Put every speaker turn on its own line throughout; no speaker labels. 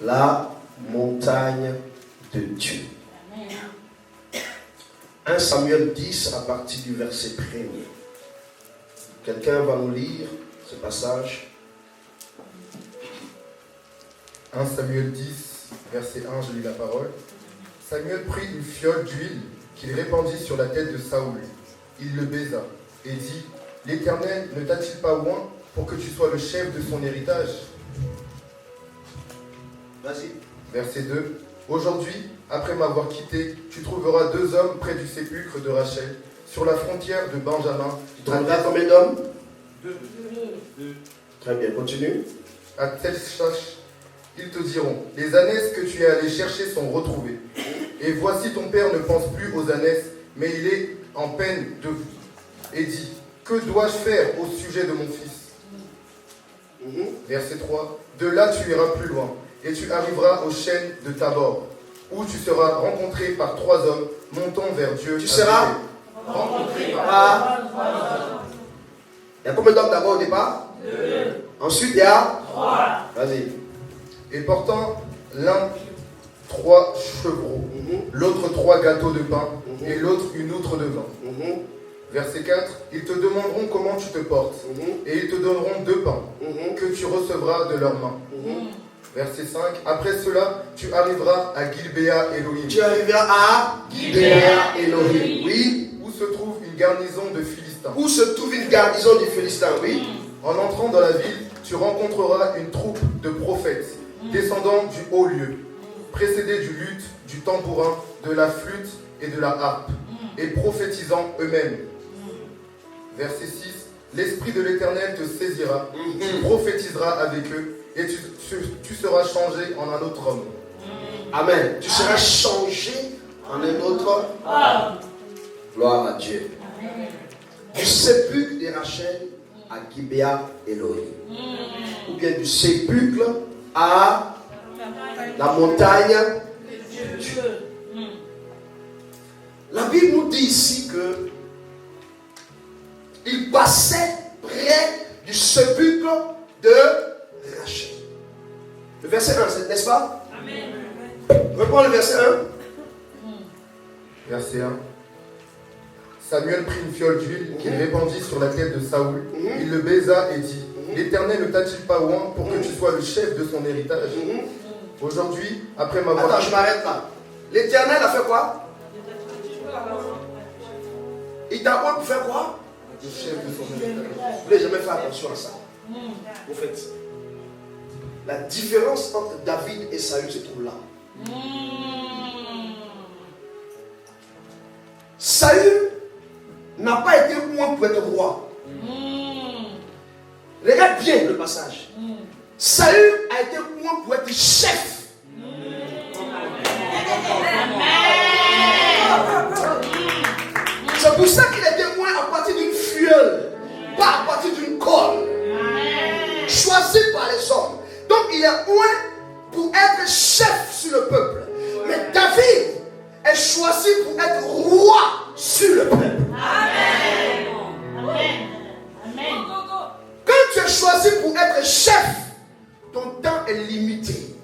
La montagne de Dieu. 1 Samuel 10 à partir du verset 1er. Quelqu'un va nous lire ce passage.
1 Samuel 10, verset 1, je lis la parole. Samuel prit une fiole d'huile qu'il répandit sur la tête de Saoul. Il le baisa et dit, « L'Éternel ne t'a-t-il pas oint pour que tu sois le chef de son héritage ?»
Vas-y.
Verset 2. Aujourd'hui, après m'avoir quitté, tu trouveras 2 hommes près du sépulcre de Rachel, sur la frontière de Benjamin.
Tu trouveras combien d'hommes?
2.
Très bien, continue.
À Tselchash, ils te diront, les ânesses que tu es allé chercher sont retrouvées. Et voici ton père ne pense plus aux ânesses, mais il est en peine de vous. Et dit, que dois-je faire au sujet de mon fils? Verset 3. De là tu iras plus loin, et tu arriveras aux chênes de Tabor, où tu seras rencontré par 3 hommes montant vers Dieu.
Tu seras rencontré par 3 hommes. Il y a combien d'hommes d'abord au départ? 2. Ensuite il y a 3. Vas-y.
Et portant l'un 3 chevreaux, l'autre 3 gâteaux de pain, et l'autre une outre de vin. Verset 4. Ils te demanderont comment tu te portes, et ils te donneront 2 pains, que tu recevras de leurs mains. Verset 5. Après cela, tu arriveras à Gilbéa Elohim.
Tu arriveras à Gilbéa Elohim. Oui.
Où se trouve une garnison de Philistins.
Où se trouve une garnison des Philistins. Oui.
En entrant dans la ville, tu rencontreras une troupe de prophètes, descendant du haut lieu, précédés du luth, du tambourin, de la flûte et de la harpe, et prophétisant eux-mêmes. Verset 6. L'Esprit de l'Éternel te saisira, tu prophétiseras avec eux, et tu seras changé en un autre homme.
Amen. Tu seras changé en un autre homme. Gloire à Dieu. Du sépulcre de Rachel à Gilbéa Elohim. Ou bien du sépulcre à la montagne de Dieu. La Bible nous dit ici que il passait près du sépulcre de Rachel. Le verset 1, n'est-ce pas? Amen. Reprends le verset 1.
Verset 1. Samuel prit une fiole d'huile qu'il répandit sur la tête de Saoul. Il le baisa et dit, l'Éternel ne t'a-t-il pas oint pour que tu sois le chef de son héritage? Aujourd'hui, après m'avoir...
Attends, je m'arrête là. L'Éternel a fait quoi? Il t'a oint pour faire quoi?
Le chef de son héritage.
Vous n'avez jamais fait attention à ça. Au fait, la différence entre David et Saül se trouve là. Saül n'a pas été oint pour être roi. Regarde bien le passage. Saül a été oint pour être chef. C'est pour ça qu'il a été oint à partir d'une fiole, pas à partir d'une colle. Choisi par les hommes. Donc il est oint pour être chef sur le peuple. Mais David est choisi pour être roi sur le peuple.
Amen. Amen. Amen.
Quand tu es choisi pour être chef, ton temps est limité.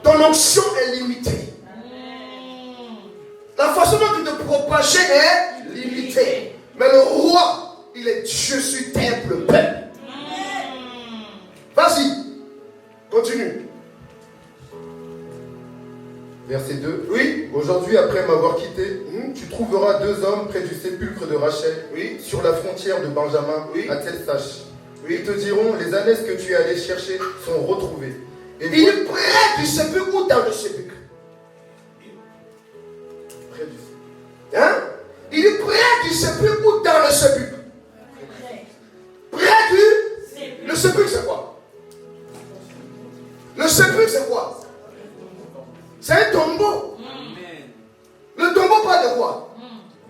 Ton onction est limitée. La façon dont tu te propages est limitée. Mais le roi, il est Dieu sur terre pour le peuple. Vas-y, continue.
Verset 2.
Oui.
Aujourd'hui, après m'avoir quitté, tu trouveras 2 hommes près du sépulcre de Rachel, sur la frontière de Benjamin, à Tselchash. Ils te diront, les ânesses que tu es allé chercher sont retrouvées. Et
il est près du sépulcre ou dans le sépulcre?
Près du sépulcre.
Hein? Il est près du sépulcre ou dans le sépulcre? Près du sépulcre. Le sépulcre c'est quoi? Le sépulcre c'est quoi? C'est un tombeau. Le tombeau parle de quoi?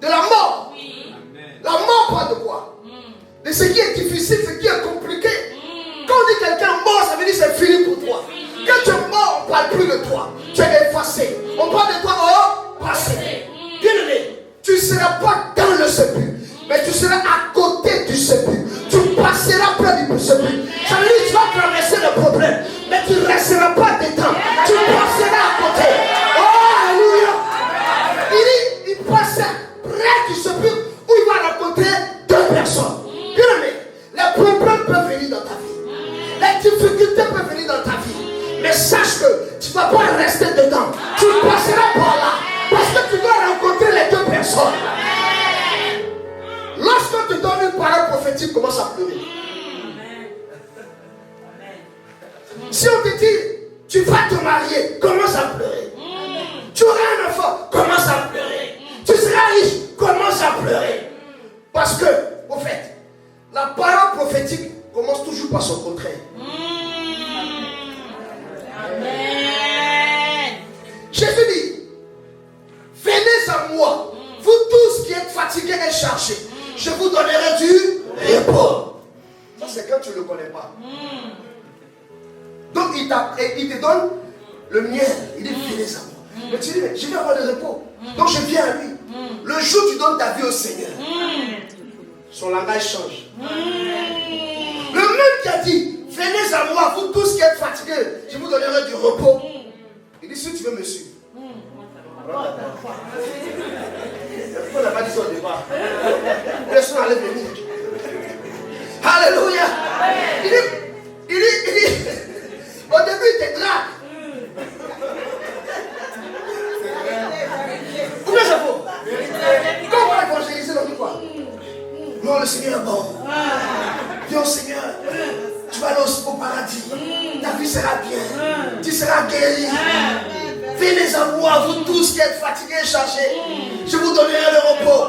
De la mort. La mort parle de quoi? De ce qui est difficile, ce qui est compliqué. Quand on dit quelqu'un mort, ça veut dire c'est fini pour toi. Quand tu es mort, on ne parle plus de toi. Tu es effacé. On parle de toi au passé. Bien-aimé, tu ne seras pas dans le sépulcre, mais tu seras à côté du sépulcre. Tu passeras près du sépulcre. Ça veut dire que tu vas traverser le problème, mais tu resteras difficultés peuvent venir dans ta vie. Mais sache que tu ne vas pas rester dedans. Tu passeras par là. Parce que tu dois rencontrer les deux personnes. Lorsqu'on te donne une parole prophétique, commence à pleurer. Si on te dit, tu vas te marier, commence à pleurer. Tu auras un enfant, commence à pleurer. Tu seras riche, commence à pleurer. Parce que, au fait, la parole prophétique commence toujours par son contraire.
Amen.
Jésus dit, venez à moi, vous tous qui êtes fatigués et chargés, je vous donnerai du repos. Ça c'est quand tu ne le connais pas. Donc il te donne le miel, il dit venez à moi. Mais tu dis, je vais avoir le repos. Donc je viens à lui. Le jour où tu donnes ta vie au Seigneur, son langage change. Le même qui a dit, venez à moi, vous tous qui êtes fatigués, je vous donnerai du repos. Il dit, si tu veux me suivre. On n'a pas dit ça au départ. Laisse-nous aller venir. Alléluia. Il dit, au début il te drague. Où est-ce que comment évangéliser dans quoi? Non, le Seigneur est bon. Dis au Seigneur, tu vas aller au paradis. Ta vie sera bien. Tu seras guéri. Venez à moi, vous tous qui êtes fatigués et chargés. Je vous donnerai le repos.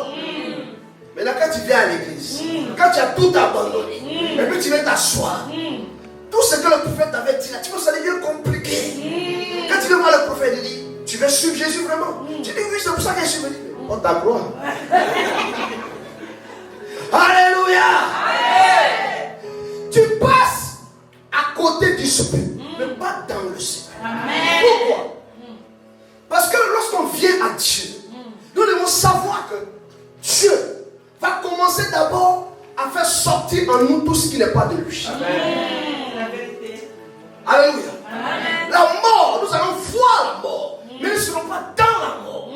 Maintenant, quand tu viens à l'église, quand tu as tout abandonné, et puis tu viens t'asseoir, tout ce que le prophète avait dit là, tu vois, ça devient compliqué. Quand tu viens voir le prophète, il dit, tu veux suivre Jésus vraiment? Tu dis, oui, c'est pour ça que je suis venu. On t'a gloire. Alléluia. Tu passes à côté du Seigneur, mais pas dans le Seigneur. Pourquoi? Parce que lorsqu'on vient à Dieu, nous devons savoir que Dieu va commencer d'abord à faire sortir en nous tout ce qui n'est pas de lui. Alléluia. La mort, nous allons voir la mort, mais nous ne serons pas dans la mort.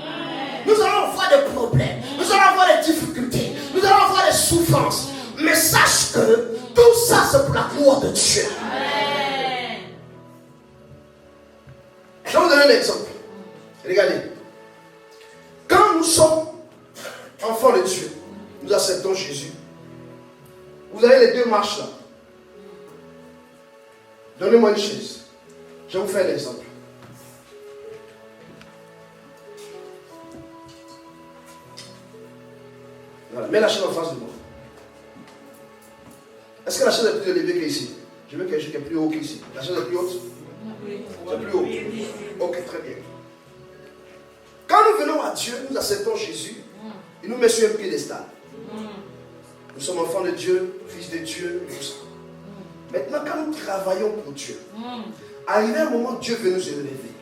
Nous allons avoir des problèmes, nous allons avoir des difficultés, nous allons avoir des souffrances. Mais sache que tout ça c'est pour la gloire de Dieu. Je vais vous donner un exemple. Regardez. Quand nous sommes enfants de Dieu, nous acceptons Jésus. Vous avez les deux marches là. Donnez-moi une chaise. Je vais vous faire un exemple. Voilà. Mets la chaise en face de moi. Est-ce que la chaise est plus élevée qu'ici? Je veux quelque chose qui est plus haut qu'ici. La chaise est plus haute? C'est plus haut. Ok, très bien. Quand nous venons à Dieu, nous acceptons Jésus. Il nous met sur un piédestal. Nous sommes enfants de Dieu, fils de Dieu, tout ça. Maintenant, quand nous travaillons pour Dieu, arrivé un moment, Dieu veut nous élever.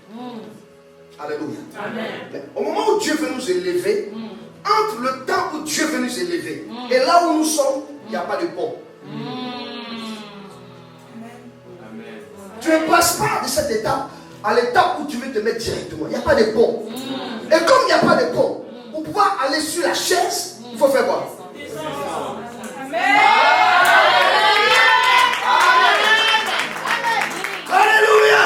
Alléluia. Amen. Mais au moment où Dieu veut nous élever, entre le temps où Dieu veut nous élever et là où nous sommes, il n'y a pas de pont. Tu ne passes pas de cette étape à l'étape où tu veux te mettre directement. Il n'y a pas de pont. Et comme il n'y a pas de pont, pour pouvoir aller sur la chaise, il faut faire quoi? Alléluia.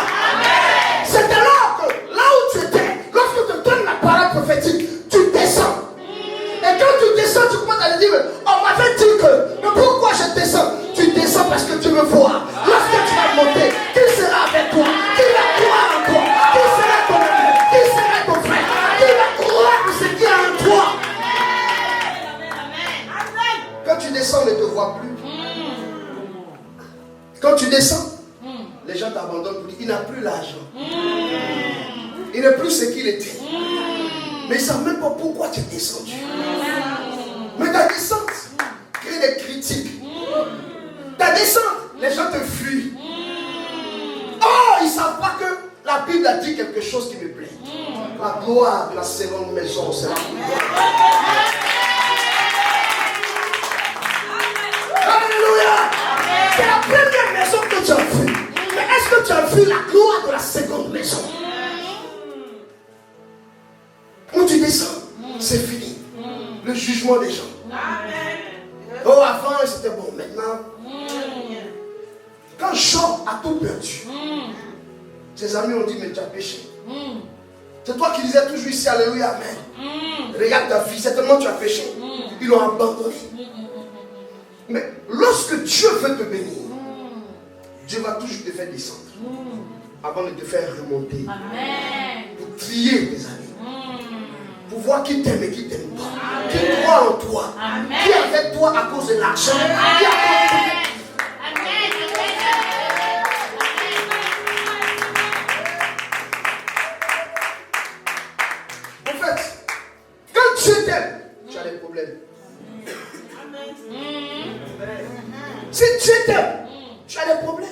C'est alors que là où tu étais, lorsque tu te donnes la parole prophétique, tu descends. Et quand tu descends, tu commences à lui dire, on m'avait dit que, mais pourquoi je descends? Tu descends parce que tu veux voir. Lorsque tu vas monter, qui sera avec toi? Qui va croire en toi? Qui sera ton ami? Qui sera ton frère? Qui va croire en ce qui est en toi? Quand tu descends, on ne te voit plus. Quand tu descends, les gens t'abandonnent pour dire, il n'a plus l'argent. Il n'est plus ce qu'il était. Mais ils ne savent même pas pourquoi tu es descendu. Mais ta descente crée des critiques. Ta descente, les gens te fuient. Oh, ils ne savent pas que la Bible a dit quelque chose qui me plaît. La gloire de la seconde maison, c'est la gloire. Alléluia. C'est la première maison que tu as vue. Mais est-ce que tu as vu la gloire de la seconde maison? Quand tu descends, c'est fini. Le jugement des gens. Oh, avant c'était bon, maintenant. Quand Quand Job a tout perdu, ses amis ont dit, mais tu as péché. C'est toi qui disais toujours ici, alléluia, amen. Regarde ta fille, certainement tu as péché. Ils l'ont abandonné. Mais lorsque Dieu veut te bénir, Dieu va toujours te faire descendre avant de te faire remonter.
Amen.
Pour trier tes amis. Pour voir qui t'aime et qui t'aime pas. Qui croit en toi.
Amen.
Qui est avec toi à cause de l'argent. Qui est à cause de... En fait, quand Dieu t'aime, tu as des problèmes. Si Dieu t'aime, tu as des problèmes.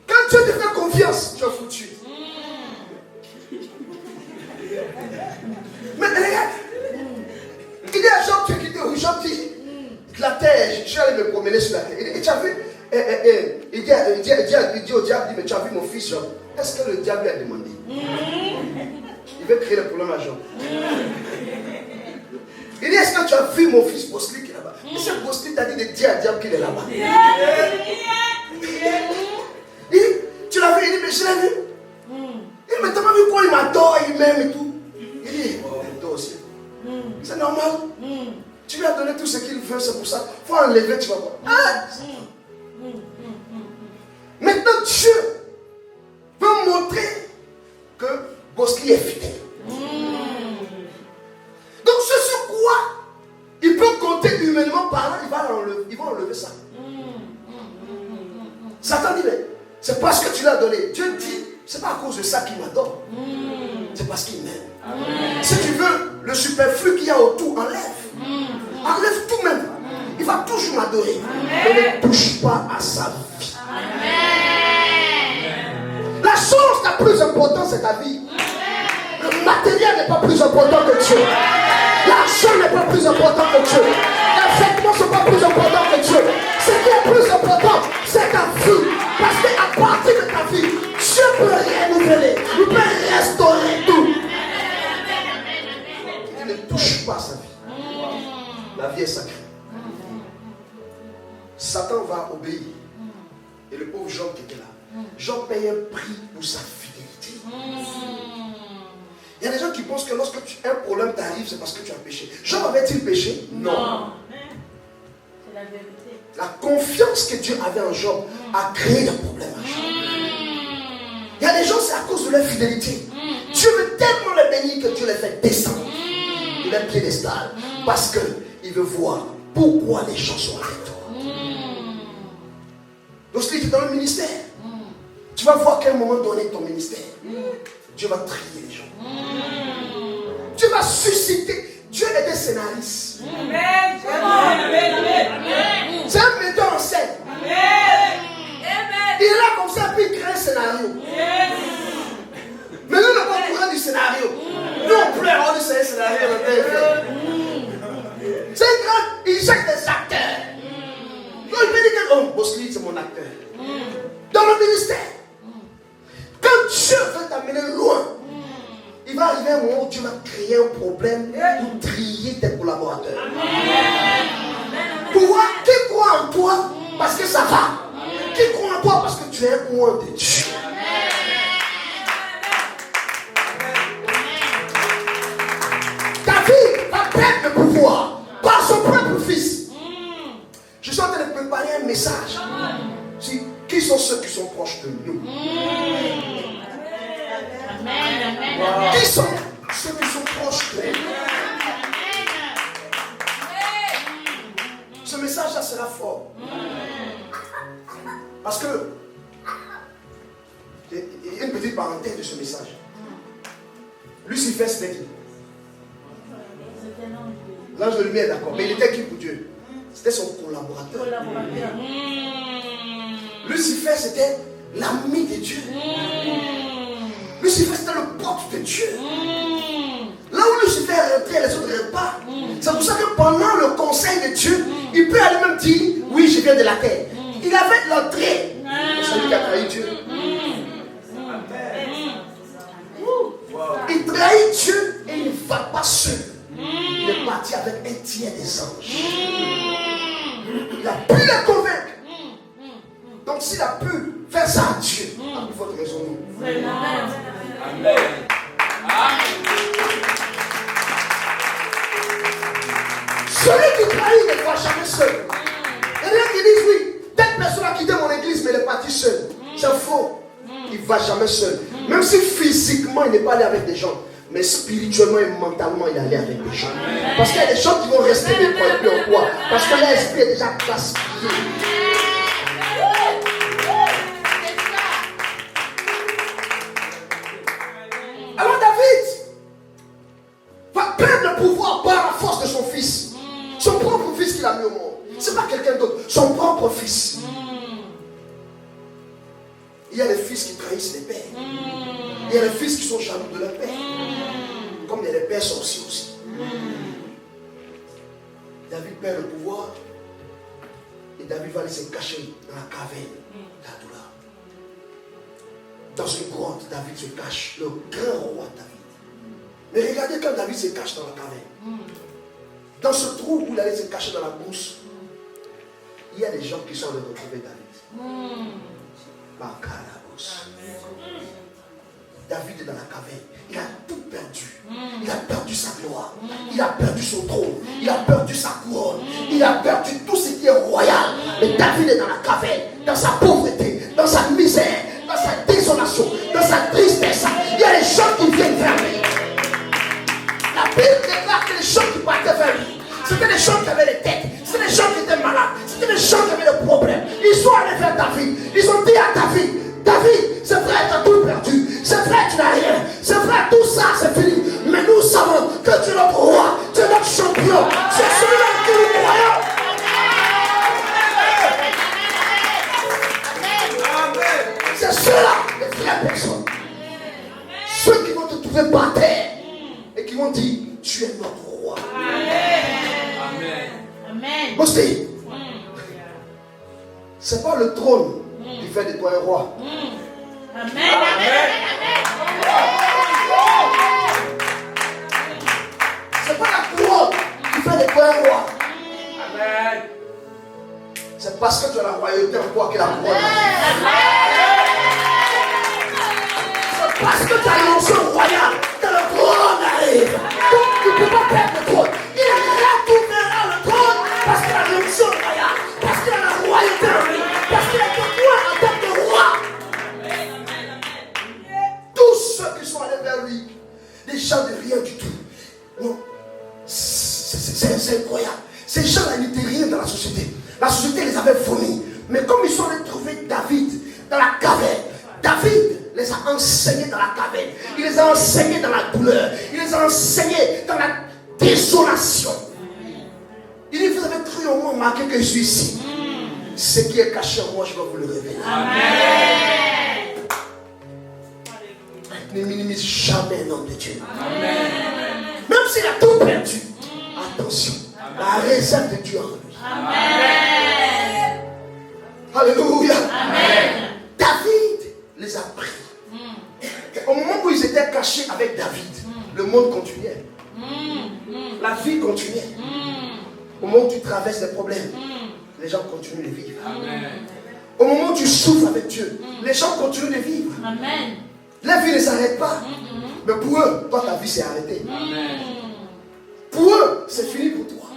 Quand Dieu te fait confiance, tu es foutu. Mais regarde, il y a Job, tu as quitté où Job dit, la terre, je suis allé me promener sur la terre. Et tu as vu, il dit au diable, mais tu as vu mon fils Job. Est-ce que le diable lui a demandé? Il veut créer le problème à Job. Il dit, est-ce que tu as vu mon fils Bosli qui est là-bas? Et ce Bosli t'a dit de dire à diable qu'il est là-bas. Il dit, tu l'as vu? Il dit, mais je l'ai vu. Il dit, mais t'as pas vu quoi? Il m'adore, il m'aime et tout. Il dit, oh, toi aussi. C'est normal. Tu lui as donné tout ce qu'il veut, c'est pour ça. Il faut enlever, tu vas voir. Ah! Maintenant, Dieu veut montrer que Bosli est fidèle. Donc, ce sur quoi il peut compter humainement parlant, il va enlever ça. Satan dit, mais c'est parce que tu l'as donné. Dieu dit, c'est pas à cause de ça qu'il m'adore. C'est parce qu'il m'aime. Si tu veux, le superflu qu'il y a autour, enlève. Enlève tout même. Il va toujours m'adorer. Mais ne touche pas à sa vie. La chose la plus importante, c'est ta vie. Le matériel n'est pas plus important que Dieu. L'argent n'est pas plus important que Dieu. Les vêtements ne sont pas plus importants que Dieu. Ce qui est plus important, c'est ta vie. Parce qu'à partir de ta vie, Dieu peut renouveler. Il peut restaurer tout. Il ne touche pas sa vie. La vie est sacrée. Satan va obéir. Et le pauvre Job qui était là. Job paye un prix pour sa fidélité. Il y a des gens qui pensent que lorsque un problème t'arrive, c'est parce que tu as péché. Job avait-il péché? Non.
C'est la vérité.
La confiance que Dieu avait en Job a créé des problèmes à Job. Il y a des gens, c'est à cause de leur fidélité. Dieu veut tellement les bénir que Dieu les fait descendre de leur piédestal. Parce qu'il veut voir pourquoi les gens sont avec toi. Lorsqu'il est dans le ministère, tu vas voir qu'à un moment donné, ton ministère, Dieu va trier les gens. Dieu va susciter. Dieu est un scénariste. C'est un metteur en scène. Il est là comme ça, puis il crée un scénario. Mais nous, nous pas au courant du scénario. Nous, on pleure, on dit c'est un scénario. C'est un grand, il cherche des acteurs. Donc il peut dire que, oh, Bosli, c'est mon acteur. Dans le ministère. Quand Dieu veut t'amener loin, il va arriver un moment où Dieu va créer un problème pour trier tes collaborateurs. Pourquoi? Qui croit en toi parce que ça va? Qui croit en toi parce que tu es un oint de Dieu? David va perdre le pouvoir par son propre fils. Je suis en train de préparer un message. Qui sont ceux qui sont proches de nous? Qui sont ceux qui sont proches de nous? Ce message-là sera fort. Parce que, il y a une petite parenthèse de ce message. Lucifer, c'était qui? L'ange de lumière, d'accord. Mais il était qui pour Dieu? C'était son collaborateur. Lucifer, c'était l'ami de Dieu. Lucifer, c'était le porte de Dieu. Là où Lucifer est rentré, les autres ne pas. C'est pour ça que pendant le conseil de Dieu, il peut aller même dire, oui, je viens de la terre. Il avait l'entrée. C'est celui qui a trahi Dieu. Il trahit Dieu et il ne va pas seul. Il est parti avec un tiers des anges. Il a pu les convaincre. Donc s'il a pu faire ça à Dieu, à votre maison.
Amen.
Amen.
Celui qui trahit ne va jamais seul. Il y a des gens qui disent oui, telle personne a quitté mon église, mais elle est partie seule. C'est faux. Il ne va jamais seul. Même si physiquement il n'est pas allé avec des gens, mais spirituellement et mentalement il est allé avec des gens. Parce qu'il y a des gens qui vont rester des points plus en quoi. Parce que l'esprit est déjà gaspillé. Alors David va perdre le pouvoir par la force de son fils. Son propre fils qu'il a mis au monde. Ce n'est pas quelqu'un d'autre. Son propre fils. Il y a des fils qui trahissent les pères. Il y a des fils qui sont jaloux de leur père. Comme il y a des pères sorciers aussi. David perd le pouvoir. Et David va aller se cacher dans la caverne d'Adoula. Dans une grotte, David se cache. Le grand roi David. Mais regardez quand David se cache dans la caverne. Dans ce trou où il allait se cacher dans la bourse, il y a des gens qui sont allés retrouver David. David est dans la caverne. Il a tout perdu. Il a perdu sa gloire. Il a perdu son trône. Il a perdu sa couronne. Il a perdu tout ce qui est royal. Mais David est dans la caverne, dans sa pauvreté, dans sa misère, dans sa désolation, dans sa tristesse. Il y a des gens qui viennent vers lui. La Bible déclare que les gens qui partaient vers lui, c'était des gens qui avaient des têtes, c'était des gens qui étaient malades, c'était des gens qui avaient des problèmes. Ils sont allés vers David. Ils ont dit à David, David, c'est vrai, tu as tout perdu. C'est vrai, tu n'as rien. C'est vrai, tout ça, c'est fini. Mais nous savons que tu es notre roi, tu es notre champion. C'est celui-là que nous croyons. C'est ceux-là, les vraies personnes. Ceux qui vont te trouver par terre et qui vont dire, tu es notre roi.
Amen.
Amen.
Aussi, c'est pas le trône qui fait de toi un roi.
Amen. Amen.
C'est pas la couronne qui fait de toi un roi.
Amen.
C'est parce que tu as la royauté en toi que la couronne. C'est parce que tu as l'onction royale que le trône arrive. Donc tu ne peux pas perdre le trône. Il retournera le trône parce qu'il a l'onction royale, parce qu'il a la royauté en lui, parce qu'il est de toi en tant que roi. Tous ceux qui sont allés vers lui, des gens de rien du tout. Non, c'est incroyable. Ces gens-là n'étaient rien dans la société. La société les avait vomis. Mais comme ils sont allés trouver David dans la caverne, David les a enseignés dans la caverne. Il les a enseignés dans la douleur. Il les a enseignés dans la désolation. Il dit, vous avez cru en moi, marqué que je suis ici. Ce qui est caché en moi, je vais vous le révéler.
Amen.
Ne minimise jamais l'homme de Dieu.
Amen.
Même s'il a tout perdu, attention, la réserve de Dieu en lui.
Amen.
Alléluia.
Amen.
David les a pris. Au moment où ils étaient cachés avec David, le monde continuait. La vie continuait. Au moment où tu traverses des problèmes, les gens continuent de vivre.
Amen.
Au moment où tu souffres avec Dieu, les gens continuent de vivre.
Amen.
La vie ne s'arrête pas. Mais pour eux, toi, ta vie s'est arrêtée.
Amen.
Pour eux, c'est fini pour toi.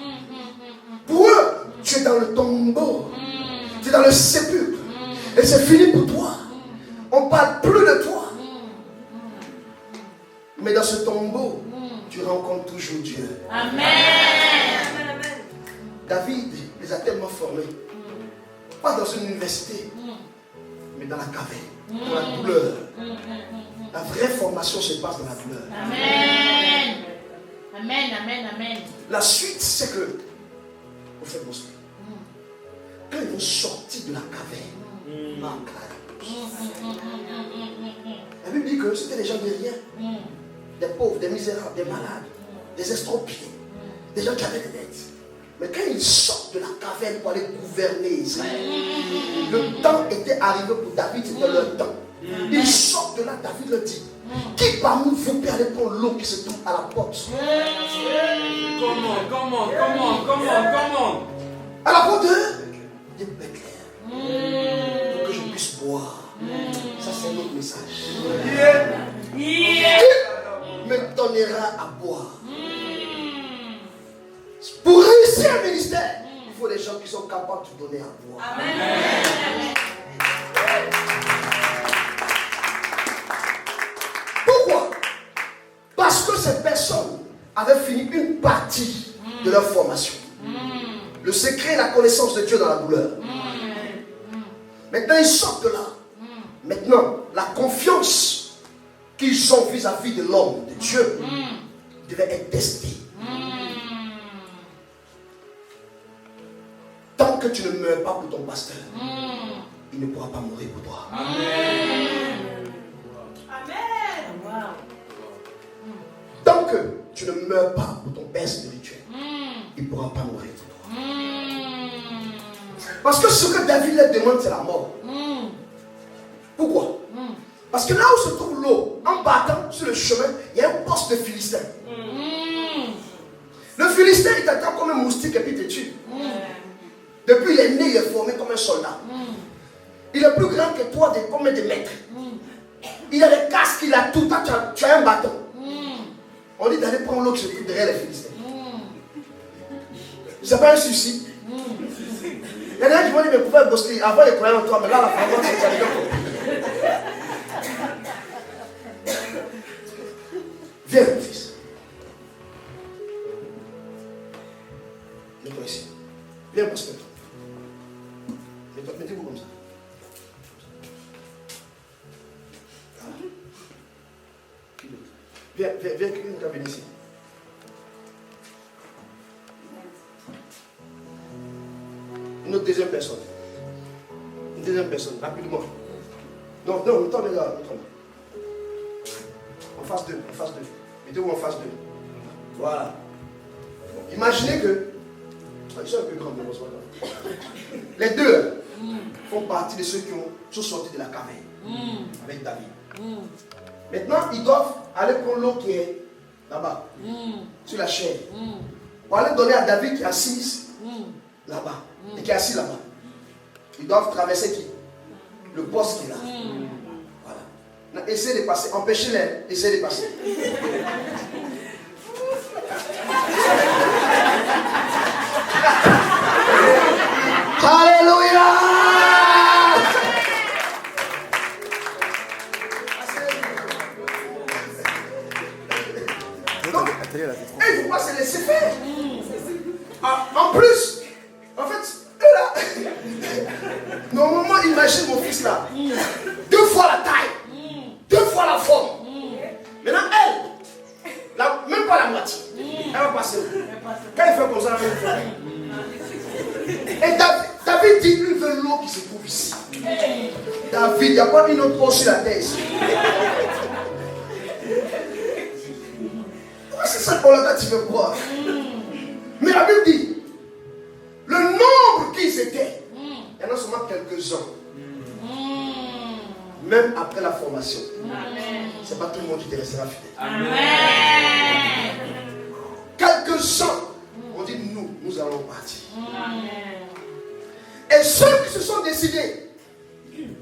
Pour eux, tu es dans le tombeau. Tu es dans le sépulcre. Et c'est fini pour toi. On ne parle plus de toi. Mais dans ce tombeau, tu rencontres toujours Dieu.
Amen.
David les a tellement formés. Pas dans une université, mais dans la caverne, dans la douleur. La vraie formation se passe dans la douleur.
Amen. Amen. Amen. Amen.
La suite, c'est que, au fait, quand ils vont sortir de la caverne, la Bible dit que c'était des gens de rien, des pauvres, des misérables, des malades, des estropiés, des gens qui avaient des dettes. Mais quand ils sortent de la caverne pour aller gouverner Israël, le temps était arrivé pour David, c'était leur temps. Ils sortent de là, David leur dit, qui parmi vous peut aller prendre l'eau qui se trouve à la porte?
Comment?
À la porte de Bethléem. Pour que je Ça, c'est un autre message.
Yeah.
Qui me donnera à boire? Pour réussir un ministère, il faut des gens qui sont capables de donner à boire.
Amen.
Pourquoi? Parce que ces personnes avaient fini une partie de leur formation. Le secret et la connaissance de Dieu dans la douleur. Maintenant, ils sortent de là. Maintenant, la confiance qu'ils ont vis-à-vis de l'homme, de Dieu, devait être testée. Tant que tu ne meurs pas pour ton pasteur, il ne pourra pas mourir pour toi.
Amen.
Wow.
Tant que tu ne meurs pas pour ton père spirituel, il ne pourra pas mourir pour toi. Parce que ce que David leur demande, c'est la mort. Pourquoi? Parce que là où se trouve l'eau, en battant sur le chemin, il y a un poste de Philistin. Le Philistin, il t'attend comme un moustique et puis il te tue. Depuis il est né, il est formé comme un soldat. Il est plus grand que toi de combien de mètres. Il a des casques, il a tout. Toi, tu as un bâton. On dit d'aller prendre l'eau qui se trouve derrière les Philistins. C'est pas un suicide. Il y en a qui vont dire, mais pourquoi bosser? Avant, ils croyaient en toi, mais là, la femme, c'est ça. Viens, mon fils. Mets-toi ici. Viens, pasteur. Mettez-vous comme ça. Viens, quelqu'un qui vient ici. Une autre deuxième personne. Une deuxième personne, rapidement. Non, attendez là. En face d'eux, Mettez-vous en face d'eux. Voilà. Bon, imaginez que. Ils sont un peu grands, mais bon, les deux font partie de ceux qui sont sortis de la caverne avec David. Maintenant, ils doivent aller prendre l'eau qui est là-bas, sur la chaîne. Pour aller donner à David qui est assis là-bas et qui est assis là-bas. Ils doivent traverser qui? Le poste qui est là. Voilà. Essayez de passer, empêchez-les, essayez de passer. Alléluia! Donc, il ne faut pas se laisser faire. En plus, en fait, eux là, normalement, imagine mon fils là, 2 fois la taille, 2 fois la forme. Maintenant, elle, même pas la moitié, elle va passer. Quand il fait comme ça, elle va faire. Et David dit, il veut l'eau qui se trouve ici. David, il n'y a pas une autre eau sur la terre ici. C'est ça pour laquelle tu veux boire. Mais la Bible dit, le nombre qu'ils étaient, il y en a seulement quelques-uns. Même après la formation. Ce n'est pas tout le monde qui te restera fidèle.
Amen.
Quelques-uns ont dit, nous allons partir. Et ceux qui se sont décidés,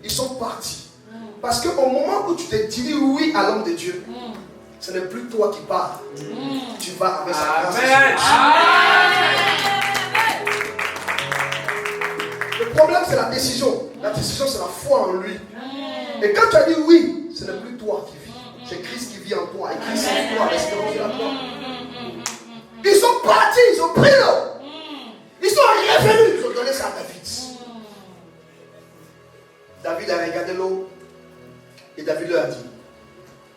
ils sont partis. Parce qu'au moment où tu te dis oui à l'homme de Dieu, ce n'est plus toi qui parles. Tu vas avec sa grâce. Le problème, c'est la décision. La décision, c'est la foi en lui. Et quand tu as dit oui, ce n'est plus toi qui vis. C'est Christ qui vit en toi. Et Christ en toi, l'espérance de la foi. Ils sont partis, ils ont pris l'eau. Ils sont revenus, ils ont donné ça à David. David a regardé l'eau. Et David leur a dit,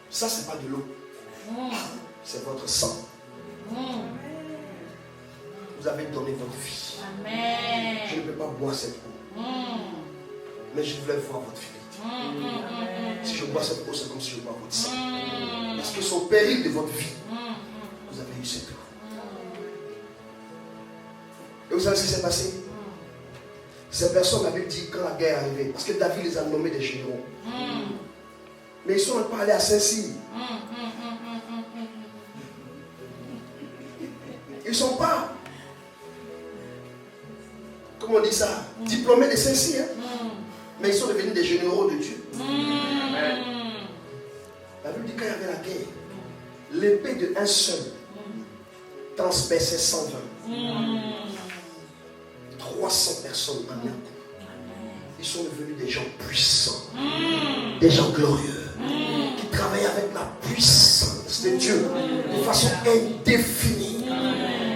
ça c'est pas de l'eau. C'est votre sang. Vous avez donné votre vie.
Amen.
Je ne peux pas boire cette eau. Mais je voulais voir votre fidélité. Si je bois cette eau, c'est comme si je bois votre sang. Parce que c'est au péril de votre vie, vous avez eu cette eau. Et vous savez ce qui s'est passé? Ces personnes, la Bible dit, quand la guerre est arrivée, parce que David les a nommés des généraux. Mais ils sont même pas allés à Saint-Cyr. Ils ne sont pas, comment on dit ça, diplômés de Saint-Cyr. Mais ils sont devenus des généraux de Dieu. l'épée de un seul transperçait 120. 300 personnes en un coup. Ils sont devenus des gens puissants, des gens glorieux, qui travaillaient avec la puissance de Dieu de façon indéfinie.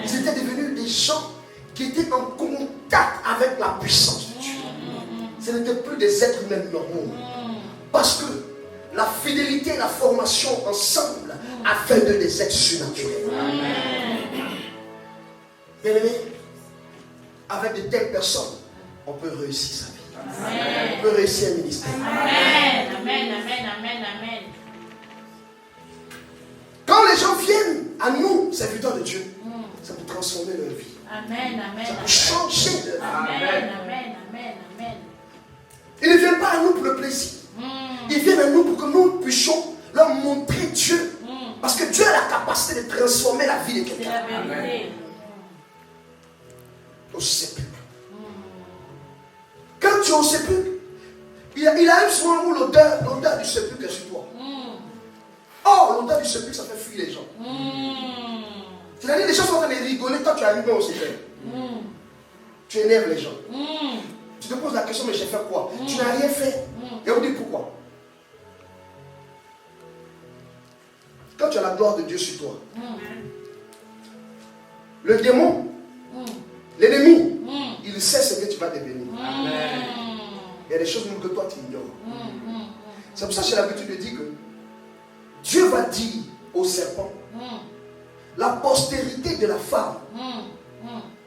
Ils étaient devenus des gens qui étaient en contact avec la puissance de Dieu. Ce n'étaient plus des êtres humains normaux. Parce que la fidélité et la formation ensemble a fait d'eux des êtres surnaturels. Bien aimé, avec de telles personnes, on peut réussir sa vie. On peut réussir un ministère.
Amen. Amen. Amen. Amen. Amen.
Quand les gens viennent à nous, serviteurs de Dieu, ça peut transformer leur vie.
Amen. Amen.
Ça peut changer leur vie.
Amen. Amen. Amen. Amen.
Ils ne viennent pas à nous pour le plaisir. Ils viennent à nous pour que nous puissions leur montrer Dieu. Parce que Dieu a la capacité de transformer la vie de
C'est
quelqu'un.
la vérité.
Au sépulcre. Quand tu es au sépulcre, il arrive souvent où l'odeur du sépulcre est sur toi. Or, l'odeur du sépulcre, ça fait fuir les gens. C'est-à-dire les gens sont en train de rigoler quand tu arrives au sépulcre. Tu énerves les gens. Tu te poses la question, mais j'ai fait quoi? Tu n'as rien fait. Et on dit pourquoi? Quand tu as la gloire de Dieu sur toi, le démon, l'ennemi, il sait ce que tu vas devenir. Il y a des choses même que toi tu ignores. C'est pour ça que j'ai l'habitude de dire que Dieu va dire au serpent, la postérité de la femme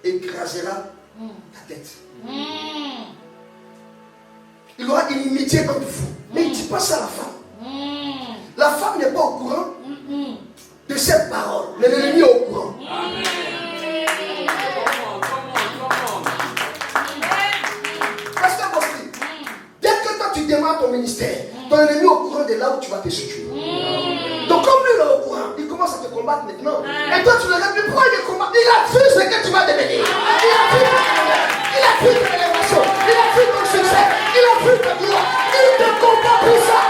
écrasera ta tête. Il y aura une inimitié entre vous. Mais il ne dit pas ça à la femme. La femme n'est pas au courant de cette parole. Mais l'ennemi est au courant. Pasteur Bosti, dès que toi tu démarres ton ministère, ton ennemi est au courant de là où tu vas te situer. Donc comme lui il est au courant, il commence à te combattre maintenant. Et toi tu le répètes, pourquoi il te combat? Il a vu ce que tu vas devenir. Il a vu ton élévation. Il a vu ton succès. Il a vu ta gloire. Il te combat pour ça.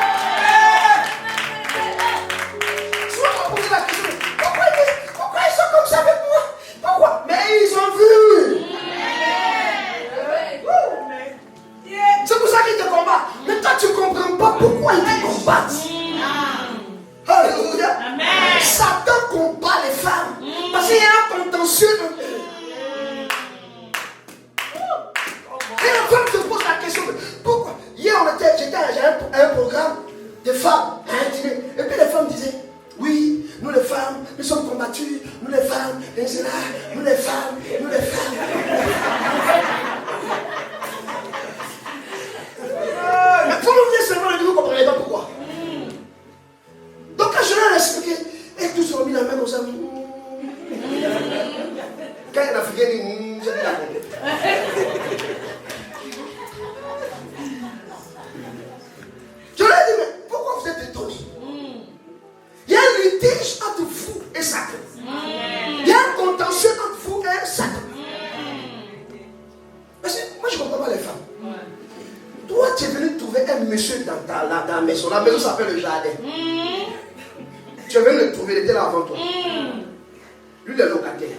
Souvent on pose la question, pourquoi ils sont comme ça avec moi? Pourquoi? Mais ils ont vu. C'est pour ça qu'ils te combattent. Mais toi tu ne comprends pas pourquoi ils te combattent. Alléluia. Satan combat les femmes. Parce qu'il y a un contentieux. Et la femme se pose la question, pourquoi? Hier j'étais à un programme de femmes, à un dîner. Et puis les femmes disaient, oui, nous les femmes, nous sommes combattues, nous les femmes, et c'est là, nous les femmes, nous les femmes. Mais pour nous venir seulement, vous ne comprenez pas pourquoi. Donc quand je leur ai expliqué, et tous ont mis la main aux amis. Quand il y en a Africain dit, j'ai dit la compris. Je leur ai dit, mais pourquoi vous êtes étonnés? Il y a un litige entre vous et Satan. Il y a un contentieux entre vous et Satan. Parce que moi je ne comprends pas les femmes. Toi tu es venu trouver un monsieur dans la maison. La maison s'appelle le jardin. Tu es venu le trouver, il était là avant toi. Lui le locataire.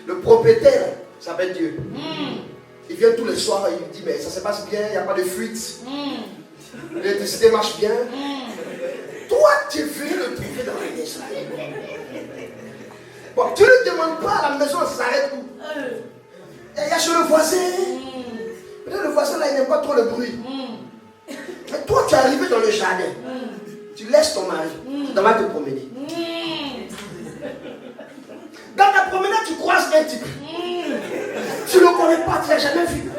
Le propriétaire s'appelle Dieu. Il vient tous les soirs, il me dit, mais ça se passe bien, il n'y a pas de fuite. L'électricité marche bien. Toi, tu es venu le trouver dans la maison. Bon, tu ne lui demandes pas à la maison, ça s'arrête où? Il y a chez le voisin. Peut-être le voisin là, il n'aime pas trop le bruit. Mais toi, tu es arrivé dans le jardin. Tu laisses ton mari, tu vas te promener. Dans ta promenade, tu croises un type. Tu ne le connais pas, tu ne l'as jamais vu.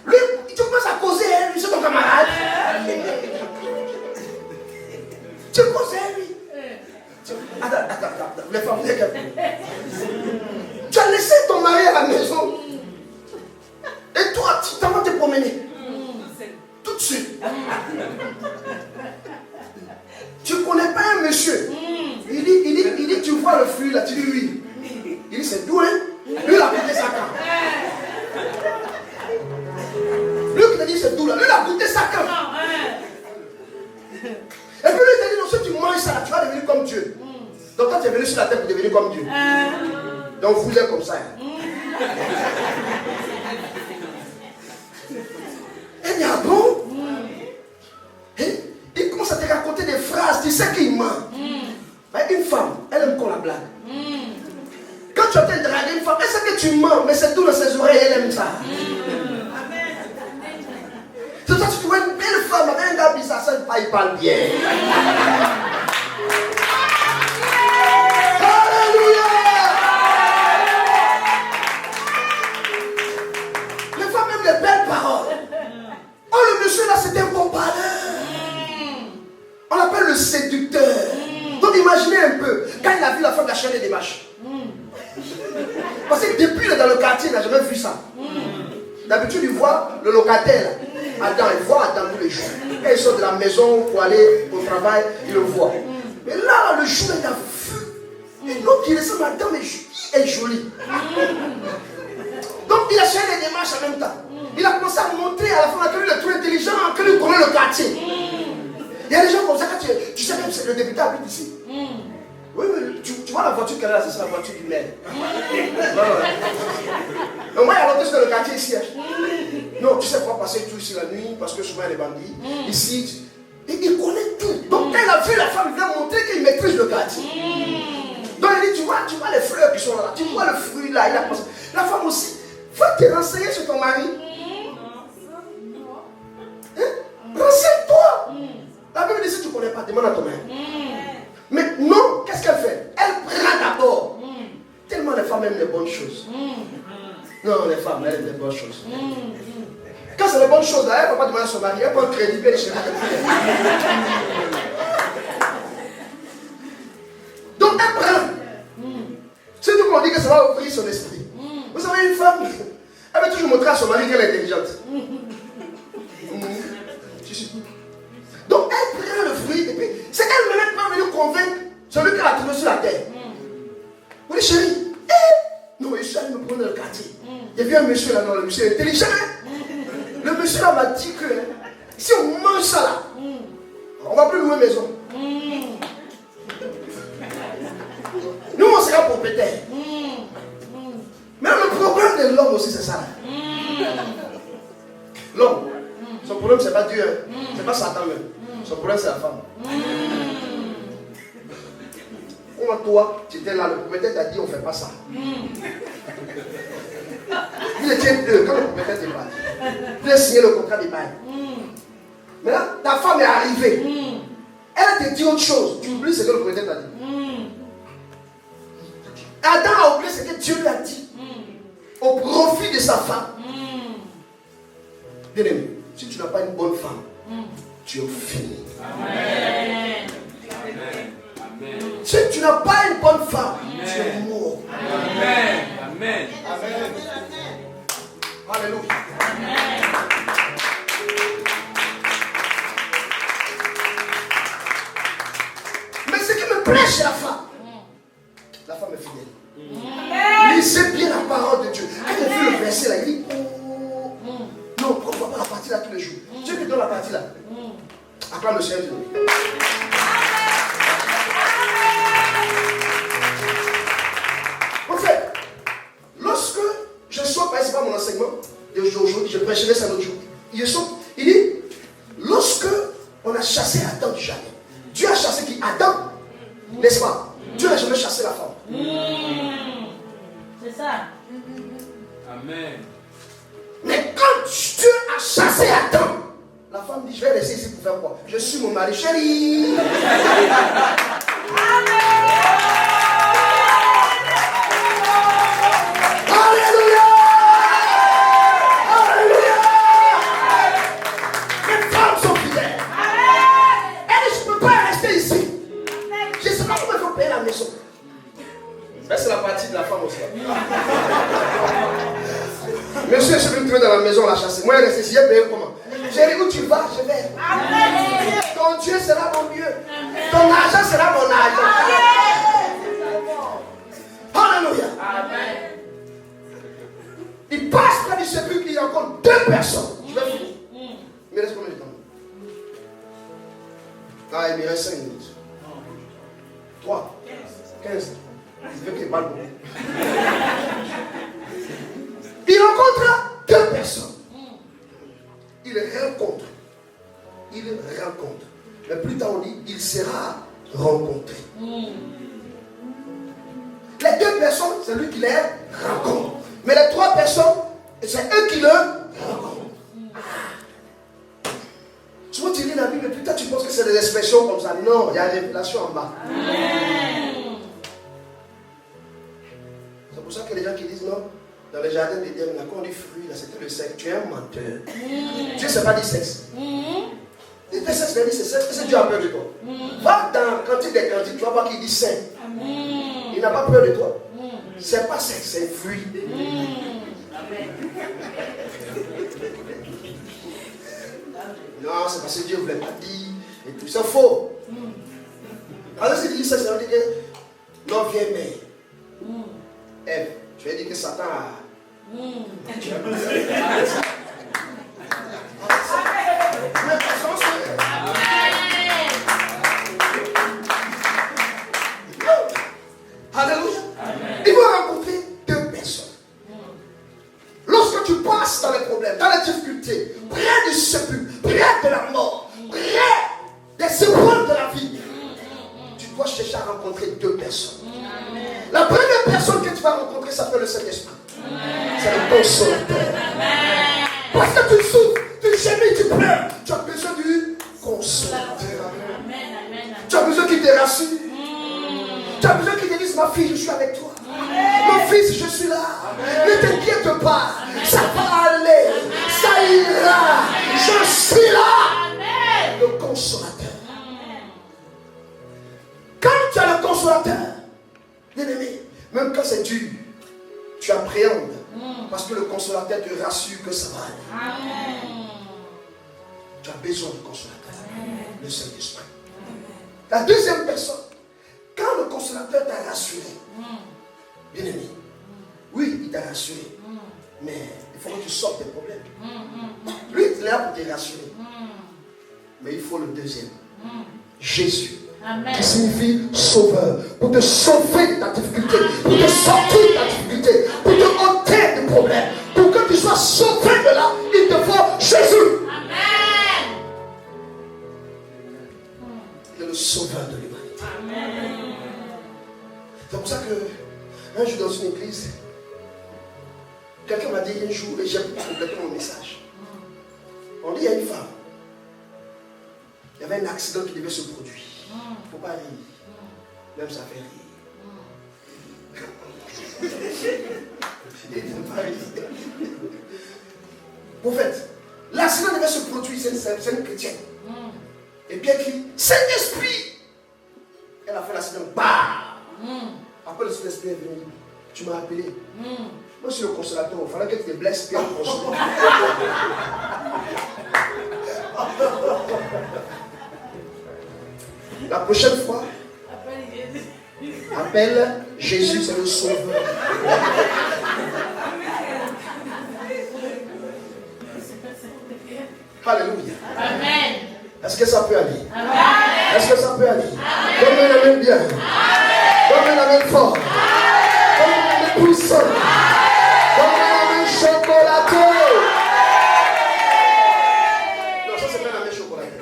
Lui, tu commences à causer, lui, c'est ton camarade. Tu causes, lui. Attends, les femmes, tu as laissé ton mari à la maison. Et toi, tu t'en vas te promener. Tout de suite. Tu ne connais pas un monsieur. Il dit, tu vois le fruit là, tu dis oui. Il dit, c'est doux, hein? Lui, il a goûté ça quand? Lui qui t'a dit, c'est doux là. Lui, il a goûté ça quand? Et puis lui, il t'a dit, non, si sur la terre pour devenir comme Dieu. Donc vous êtes comme ça. Elle dit, ah bon? Il commence à te raconter des phrases, tu sais qu'il ment. Une femme, elle aime qu'on la blague. Quand tu entends draguer une femme, elle sait que tu mens, mais c'est tout dans ses oreilles, elle aime ça. C'est toi, tu vois une belle femme avec un gars bizarre, ça, il parle bien. Alléluia! Les femmes aiment les belles paroles. Oh, le monsieur là, c'était un bon parleur. On l'appelle le séducteur. Donc imaginez un peu, quand il a vu la femme, il a chaîné des marches. Parce que depuis qu'il est dans le quartier, il n'a jamais vu ça. D'habitude, il voit le locataire. Adam, il voit Adam tous les jours. Quand il sort de la maison pour aller au travail, il le voit. Mais là, le jour, il a vu une autre qui ressemble à Adam, mais est jolie. Donc il a chaîné des marches en même temps. Il a commencé à montrer à la fin que lui est trop intelligent, que lui connaît le quartier. Il y a des gens comme ça, quand tu sais même que le député habite ici. Oui, mais tu vois la voiture qu'elle a là, c'est la voiture du maire. Mais moi, il y a l'autre dans le quartier ici. Non, tu sais pas passer tout ici la nuit, parce que souvent il y a des bandits. Ici, il connaît tout. Donc quand il a vu la femme, il a montré qu'il maîtrise le quartier. Donc il dit, tu vois les fleurs qui sont là, tu vois le fruit là, il a pensé. La femme aussi, faut te renseigner sur ton mari. Renseigne-toi. La Bible dit, si tu ne connais pas, demande à ton mari. Mais non, qu'est-ce qu'elle fait? Elle prend d'abord. Tellement les femmes aiment les bonnes choses. Non, les femmes aiment les bonnes choses. Quand c'est les bonnes choses, là, elle ne va pas demander à son mari, elle prend un crédit, puis elle chez donc elle prend. C'est tout qu'on dit que ça va ouvrir son esprit. Vous savez, une femme, elle va toujours montrer à son mari qu'elle est intelligente. Donc elle prend le fruit et puis c'est elle-même qui va venir convaincre celui qui l'a trouvé sur la terre. Vous dites, chérie, non, je suis allé me prendre dans le quartier. Il y avait un monsieur là, non, le monsieur est intelligent. Le monsieur là m'a dit que si on mange ça là, on ne va plus louer maison. Nous on sera propriétaires. Mais le problème de l'homme aussi c'est ça. L'homme, son problème c'est pas Dieu, c'est pas Satan même. Son problème c'est la femme. Comment toi, tu étais là, le propriétaire t'a dit on ne fait pas ça. Vous étiez deux, quand le propriétaire t'est parti. Vous avez signé le contrat de bail. Maintenant, ta femme est arrivée. Elle te dit autre chose. Tu oublies ce que le propriétaire t'a dit. Adam a oublié ce que Dieu lui a dit. Au profit de sa femme. Bien aimé, si tu n'as pas une bonne femme, tu es fini.
Amen.
Si tu n'as pas une bonne femme, tu es mort.
Amen. Amen.
Amen. Alléluia. Mais ce qui me plaît chez la femme est fidèle. Lisez bien la parole de Dieu. Quand j'ai vu le verset là, il dit non, pourquoi on ne voit pas la partie là tous les jours? Dieu te donne la partie là. Acclame le Seigneur. En fait, lorsque je sors, par exemple, mon enseignement d'aujourd'hui, je prêcherai ça l'autre jour. Il dit, lorsque on a chassé Adam du jardin, Dieu a chassé qui? Adam, n'est-ce pas? Dieu n'a jamais chassé la femme.
C'est ça.
Amen.
Mais quand Dieu a chassé Adam, la femme dit, je vais rester ici pour faire quoi? Je suis mon mari, chérie. Alléluia. Alléluia. Les femmes sont fidèles. Elle dit, je ne peux pas rester ici. Je ne sais pas comment il faut payer la maison. Mais c'est la partie de la femme aussi. Monsieur, je vais me trouver dans la maison, on l'a chassé. Moi, je reste ici, je vais comment? Chérie, où tu vas? Je vais. Amen. Ton Dieu sera mon Dieu. Ton argent sera mon argent. Alléluia. Amen. Il passe près du sépulcre, il y a encore 2 personnes. Je vais finir. Il me reste combien de temps? Ah, il me reste 5 minutes. 3. 15. Il veut qu'il parle beaucoup. Il rencontre 2 personnes. Il rencontre. Mais plus tard on dit, il sera rencontré. Les 2 personnes, c'est lui qui les rencontre. Mais les 3 personnes, c'est eux qui le rencontrent. Souvent tu lis la Bible et plus tard tu penses que c'est des expressions comme ça. Non, il y a une révélation en bas. C'est pour ça que les gens qui disent non, dans le jardin d'Éden, quand on dit fruit, là c'était le sexe. Tu es un menteur. Dieu ne sait pas dire sexe. Il dit sexe, c'est sexe, c'est Dieu a peur de toi. Va dans Cantique des Cantiques, tu vas voir qu'il dit saint. Il n'a pas peur de toi. C'est pas sexe, c'est fruit. Non, c'est parce que Dieu ne voulait pas dire. Et tout ça, faux. Alors, si tu dis ça, ça veut dire que non, viens, mais. Ève, tu vas dire que Satan a. Tu vas pas ça. Alléluia. Il va rencontrer 2 personnes. Lorsque tu passes dans les problèmes, dans les difficultés, près du sépulcre, près de la mort, près des épreuves de la vie, tu dois chercher à rencontrer 2 personnes. La première personne que tu vas rencontrer s'appelle le Saint-Esprit. C'est le consolateur. Parce que tu souffres, tu gémis, tu pleures, tu as besoin du consolateur. Tu as besoin qu'il te rassure. Tu as besoin qu'il te dise, ma fille, je suis avec toi. Mon fils, je suis là. Ne t'inquiète pas. Ça va aller. Ça ira. Je suis là. Le consolateur. Quand tu as le consolateur, bien aimé, même quand c'est dur, tu appréhendes. Parce que le consolateur te rassure que ça va aller. Tu as besoin du consolateur. Le Saint-Esprit. La deuxième personne, quand le consolateur t'a rassuré, bien aimé, oui, il t'a rassuré, mais il faut que tu sortes des problèmes. Lui, il est là pour te rassurer. Mais il faut le deuxième. Jésus. Amen. Qui signifie sauveur. Pour te sauver de ta difficulté, pour te sortir de ta difficulté, pour te ôter des problèmes, pour que tu sois sauvé de là, il te faut Jésus. Amen. Il est le sauveur de l'humanité. Amen. C'est pour ça que un jour dans une église, quelqu'un m'a dit un jour, et j'ai complètement mon message. On dit il y a une femme. Il y avait un accident qui devait se produire. Il ne faut pas rire. Même ça fait rire. Il ne faut pas rire. Prophète, l'accident devait se produire, c'est une chrétienne. Et bien qui, Saint-Esprit. Elle a fait l'accident. Bah! Après le Saint-Esprit est venu. Tu m'as appelé. Moi je suis le consolateur. Il fallait que tu te blesses bien le consolateur. La prochaine fois, appelle Jésus, c'est le sauveur. Alléluia. Amen. Est-ce que ça peut aller? Amen. Est-ce que ça peut aller? Donne-moi une amène bien. Donne-moi une amène fort. Donne-moi une amène puissant. Donne-moi une amène chocolatée. Non, ça c'est pas une amène chocolatée.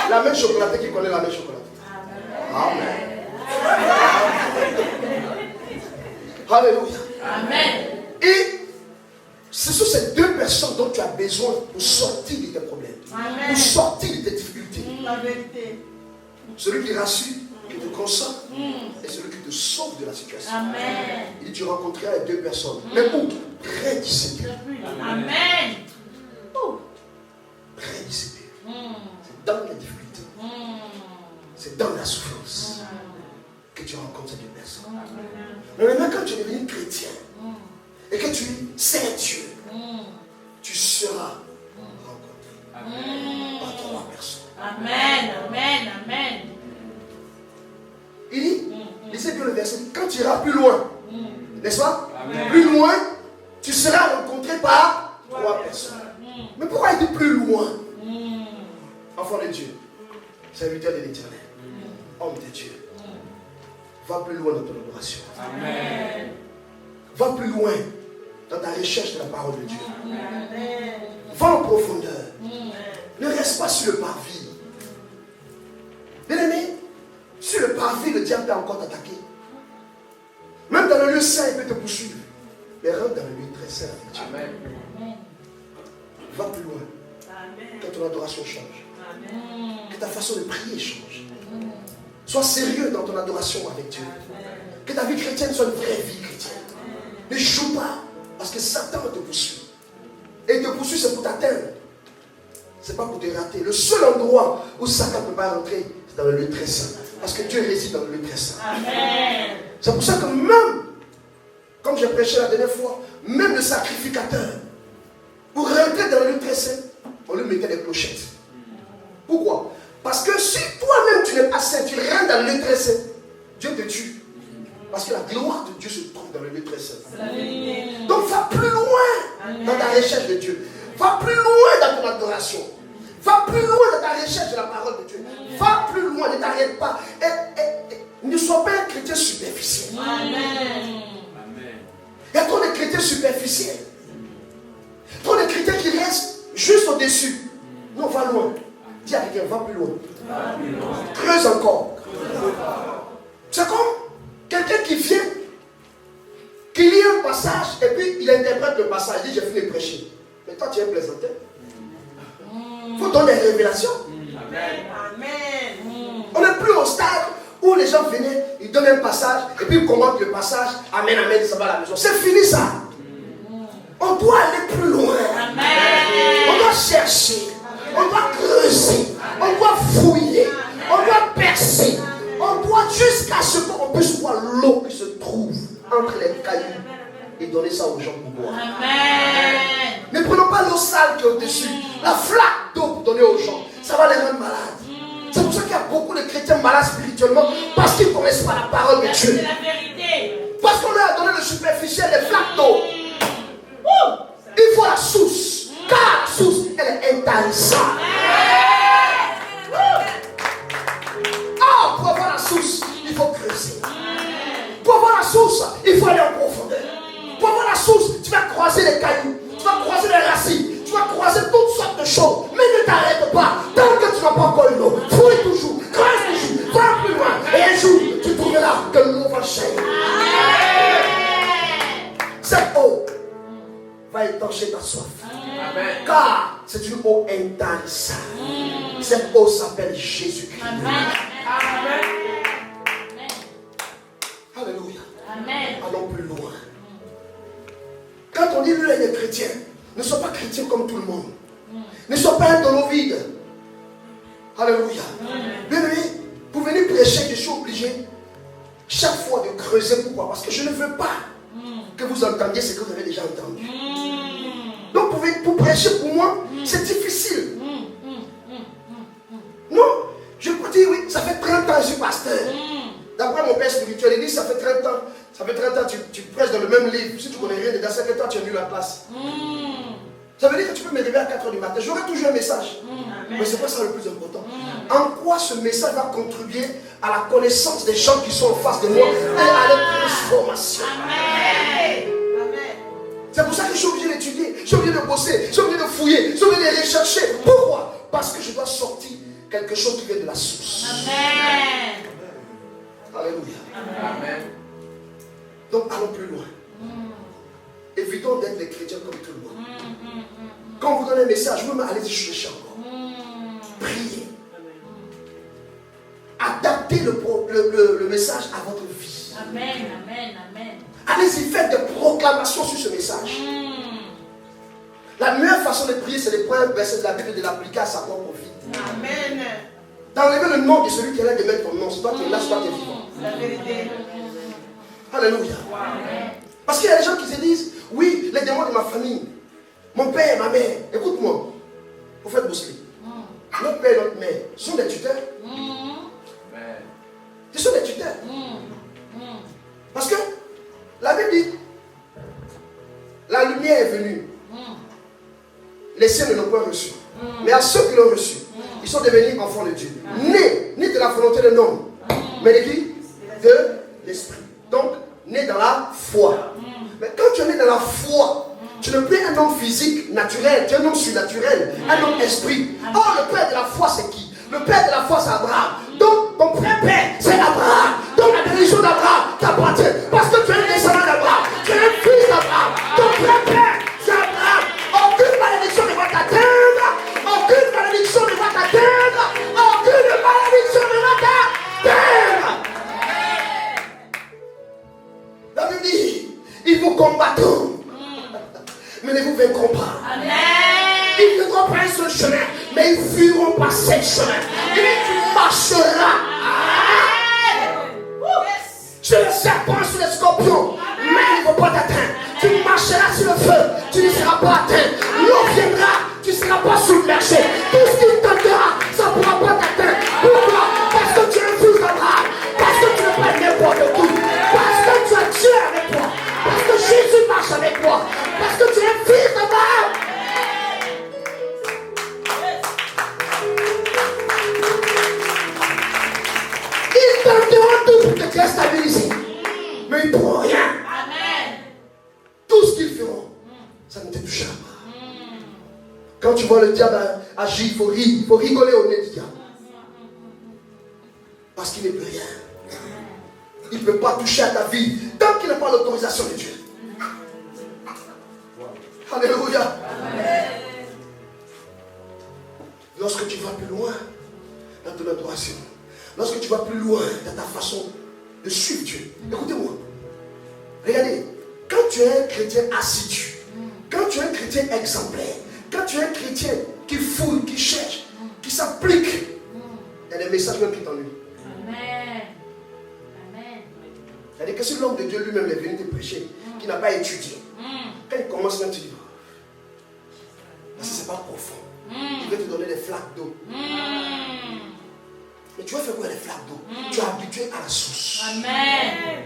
La même chocolatée qui connaît la même chocolatée. Amen. Alléluia. Amen. Et ce sont ces 2 personnes dont tu as besoin pour sortir de tes problèmes. Amen. Pour sortir de tes difficultés. La vérité. Celui qui rassure, qui te console, et celui qui te sauve de la situation. Amen. Il dit tu rencontreras les 2 personnes. Mais où? Près du Seigneur. Amen. Près du Seigneur. C'est dans les difficultés. C'est dans la souffrance que tu rencontres ces 2 personnes. Mais maintenant, quand tu es devenu chrétien et que tu sais Dieu, tu seras rencontré par 3 personnes. Amen, amen, amen. Il dit, lisez bien le verset, quand tu iras plus loin, n'est-ce pas? Amen. Plus loin, tu seras rencontré par 3 personnes. Mais pourquoi il dit plus loin? Enfant de Dieu, serviteur de l'Éternel, homme de Dieu, Va plus loin dans ton adoration.
Amen.
Va plus loin dans ta recherche de la parole de Dieu.
Amen.
Va en profondeur. Ne reste pas sur le parvis. Bien-aimé, sur le parvis, le diable peut encore t'attaquer. Même dans le lieu saint, il peut te poursuivre. Mais rentre dans le lieu très saint avec Dieu.
Amen.
Va plus loin. Que ton adoration change. Que ta façon de prier change. Sois sérieux dans ton adoration avec Dieu. Que ta vie chrétienne soit une vraie vie chrétienne. Ne joue pas parce que Satan te poursuit. Et il te poursuit, c'est pour t'atteindre. C'est pas pour te rater. Le seul endroit où Satan ne peut pas rentrer, c'est dans le lieu très saint. Parce que Dieu réside dans le lieu très saint.
Amen.
C'est pour ça que même, comme j'ai prêché la dernière fois, même le sacrificateur, pour rentrer dans le lieu très saint, on lui mettait des clochettes. Pourquoi? Parce que si toi-même tu n'es pas saint, tu rentres dans le lieu très saint, Dieu te tue. Parce que la gloire de Dieu se trouve dans le lieu très saint. Donc va plus loin dans ta recherche de Dieu. Va plus loin dans ton adoration. Va plus loin dans ta recherche de la parole de Dieu. Va plus loin, ne t'arrête pas. Ne sois pas un chrétien superficiel.
Amen.
Il y a trop de chrétiens superficiels. Trop de chrétiens qui restent juste au-dessus. Non, va loin. Dis à quelqu'un, va plus loin. Creuse encore. C'est comme quelqu'un qui vient, qui lit un passage et puis il interprète le passage. Il dit, j'ai fini de prêcher. Mais toi, tu es plaisantin. Il faut donner des révélations. On n'est plus au stade où les gens venaient, ils donnent un passage et puis ils commentent le passage. Amen, amen, ça va à la maison. C'est fini ça. On doit aller plus loin. On doit chercher. On doit creuser. On doit fouiller. On doit percer. On doit jusqu'à ce qu'on puisse voir l'eau qui se trouve entre les cailloux et donner ça aux gens pour boire.
Amen.
Ne prenons pas l'eau sale qui est au-dessus. La flaque d'eau pour donner aux gens. Ça va les rendre malades. C'est pour ça qu'il y a beaucoup de chrétiens malades spirituellement. Parce qu'ils ne connaissent pas la parole de Dieu.
C'est la vérité.
Parce qu'on leur a donné le superficiel, les flaques d'eau. Il faut la source. Car la source, elle est intarissable. Pour avoir la source, il faut creuser. Pour avoir la source, il faut aller en profondeur. Pour avoir la source, tu vas croiser les cailloux, tu vas croiser les racines, tu vas croiser toutes sortes de choses. Mais ne t'arrête pas. Tant que tu n'as pas encore une eau, fouille toujours, creuse toujours, va plus loin. Et un jour, tu trouveras que l'eau va jaillir. Cette eau va étancher ta soif.
Amen.
Car c'est une eau intarissable. Cette eau s'appelle Jésus-Christ. Alléluia.
Amen.
Allons plus loin. Quand on dit lui est chrétien, ne sois pas chrétien comme tout le monde. Ne sois pas un tonneau vide. Alléluia. Bien aimé, pour venir prêcher, je suis obligé chaque fois de creuser. Pourquoi? Parce que je ne veux pas que vous entendiez ce que vous avez déjà entendu. Donc pour prêcher pour moi, c'est difficile. Non, je peux dire oui, ça fait 30 ans que je suis pasteur. D'après mon père spirituel, il dit ça fait 30 ans. Ça fait 30 ans que tu prêches dans le même livre. Si tu connais rien dedans, c'est que toi tu as lu la place. Ça veut dire que tu peux me réveiller à 4 h du matin. J'aurai toujours un message. Mais ce n'est pas ça le plus important. En quoi ce message va contribuer à la connaissance des gens qui sont en face de moi et à leur transformation. C'est pour ça que je suis obligé d'étudier, je suis obligé de bosser, je suis obligé de fouiller, je suis obligé de rechercher. Pourquoi? Parce que je dois sortir quelque chose qui vient de la source.
Amen.
Alléluia.
Amen.
Donc allons plus loin. Évitons d'être des chrétiens comme tout le monde. Quand on vous donne un message, même allez-y chercher encore. Priez. Adaptez le message à votre vie.
Amen. Amen. Amen.
Allez-y, faites des proclamations sur ce message. La meilleure façon de prier, c'est de prendre un verset de la Bible et de l'appliquer à sa propre vie.
Amen.
D'enlever le nom de celui qui est là de mettre ton nom. C'est toi qui es là, c'est toi qui es vivant.
La vérité.
Alléluia. Parce qu'il y a des gens qui se disent, oui, les démons de ma famille, mon père, ma mère, écoute-moi, prophète Bousli, notre père et notre mère sont des tuteurs. Ce sont des tuteurs. Parce que la Bible dit, la lumière est venue. Les siens ne l'ont pas reçu. Mais à ceux qui l'ont reçu, ils sont devenus enfants de Dieu. Nés, ni de la volonté de l'homme, mais de qui? De l'esprit. Donc, né dans la foi. Mais quand tu es né dans la foi, tu n'es plus un homme physique, naturel, tu es un homme surnaturel, un homme esprit. Or, le père de la foi, c'est qui? Le père de la foi, c'est Abraham. Donc, ton vrai père, c'est Abraham. Donc, la bénédiction d'Abraham t'appartient. Parce que tu es un descendant d'Abraham. Tu es un fils d'Abraham. Ton vrai père, c'est Abraham. Aucune malédiction ne va t'atteindre. Aucune malédiction ne va t'atteindre. Aucune malédiction ne va t'atteindre. La Bible dit, ils vous combattront, mais ne vous vaincront pas.
Amen.
Ils ne viendront pas un seul chemin, mais ils fuiront par sept chemins. Et tu marcheras sur les serpents, sur les scorpions, mais ils ne vont pas t'atteindre. Tu marcheras sur le feu, tu ne seras pas atteint. L'eau viendra, tu ne seras pas submergé. Tout ce qui tentera, ça ne pourra pas t'atteindre. Pourquoi? Parce que tu es un fils d'Abraham. Parce que tu n'es pas n'importe qui. Parce que tu as Dieu avec toi. Parce que Jésus marche avec toi. Parce que tu es un fils d'Abraham. Ils tenteront tout pour te déstabiliser. Mais ils ne pourront rien.
Amen.
Tout ce qu'ils feront, ça ne te touchera pas. Quand tu vois le diable agir, il faut rire. Il faut rigoler au nez du diable. Parce qu'il ne peut rien. Il ne peut pas toucher à ta vie tant qu'il n'a pas l'autorisation de Dieu. Alléluia. Lorsque tu vas plus loin dans ton adoration, lorsque tu vas plus loin dans ta façon de suivre Dieu, écoutez-moi. Regardez, quand tu es un chrétien assidu, quand tu es un chrétien exemplaire, quand tu es un chrétien qui fouille, qui cherche, qui s'applique, il y a des messages même qui t'ennuient.
Amen. Amen.
C'est-à-dire que si l'homme de Dieu lui-même est venu te prêcher, qui n'a pas étudié, quand il commence même, tu dis, parce que ce n'est pas profond. Il veut te donner des flaques d'eau. Mais tu vas faire quoi les flaques d'eau? Tu es habitué à la source.
Amen.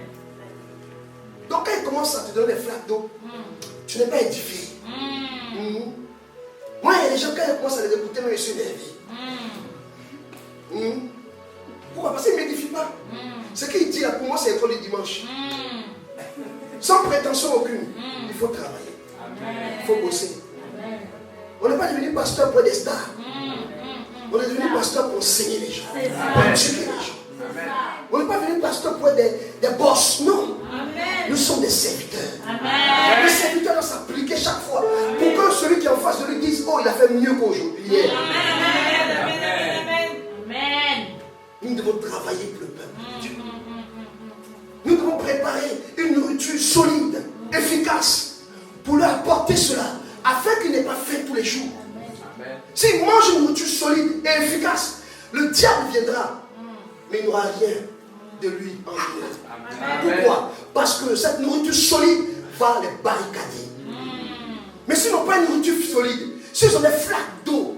Donc quand il commence à te donner des flaques d'eau, tu n'es pas édifié. Moi, il y a des gens, quand ils commencent à les écouter, mais ils sont énervés. Pourquoi? Parce qu'ils ne m'édifient pas. Ce qu'il dit là, pour moi, c'est école du dimanche. Sans prétention aucune. Il faut travailler. Il faut bosser. On n'est pas devenu pasteur pour des stars. On est devenu pasteur pour enseigner les gens. Pour éduquer les gens. On n'est pas devenu pasteur pour être des boss. Non. Nous sommes des serviteurs. Les serviteurs doivent s'appliquer chaque fois. Pour que celui qui est en face de lui dise, oh, il a fait mieux qu'aujourd'hui. Hier. Nous devons travailler pour le peuple de Dieu. Nous devons préparer une nourriture solide, efficace, pour leur apporter cela, afin qu'il n'ait pas faim tous les jours. S'il mange une nourriture solide et efficace, le diable viendra, mais il n'aura rien de lui en lui. Pourquoi? Parce que cette nourriture solide va les barricader. Mais s'ils n'ont pas une nourriture solide, s'ils ont des flaques d'eau,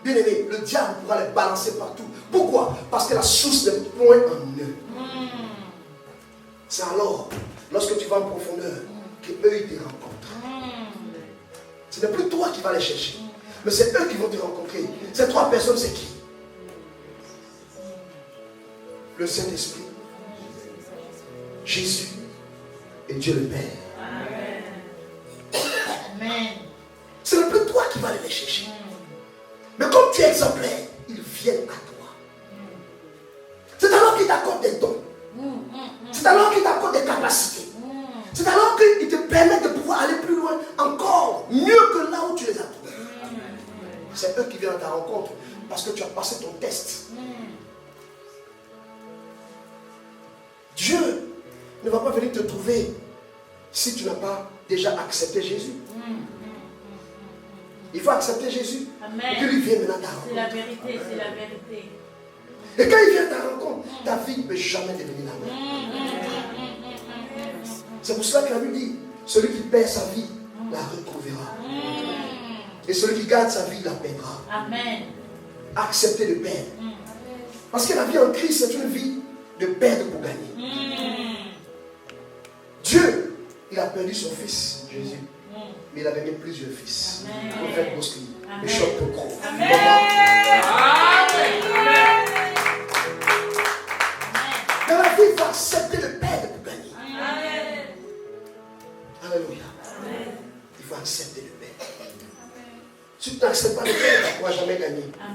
bien aimé, le diable pourra les balancer partout. Pourquoi? Parce que la source n'est point en eux. C'est alors, lorsque tu vas en profondeur, qu'eux ils te rencontrent. Ce n'est plus toi qui vas les chercher, mais c'est eux qui vont te rencontrer. Ces trois personnes, c'est qui? Le Saint-Esprit, Jésus et Dieu le Père.
Amen.
Ce n'est plus toi qui vas les chercher. Mais comme tu es exemplaire, ils viennent à toi. C'est alors qu'ils t'accordent des dons. C'est alors qu'ils t'accordent des capacités. C'est alors qu'ils te permettent de pouvoir aller plus loin, encore mieux que là où tu les as trouvés. C'est eux qui viennent à ta rencontre parce que tu as passé ton test. Dieu ne va pas venir te trouver si tu n'as pas déjà accepté Jésus. Il faut accepter Jésus.
Amen.
Et que lui vienne maintenant à ta rencontre.
C'est la vérité, c'est la vérité.
Et quand il vient à ta rencontre, ta vie ne peut jamais devenir la même. C'est pour cela que la Bible dit, celui qui perd sa vie la retrouvera. Et celui qui garde sa vie la perdra.
Amen.
Accepter de perdre. Parce que la vie en Christ, c'est une vie de perdre pour gagner. Dieu, il a perdu son fils, Jésus. Mais il a gagné plusieurs fils. Prophète Bosqui, Bishop Tokro. Dans la vie, il faut accepter de perdre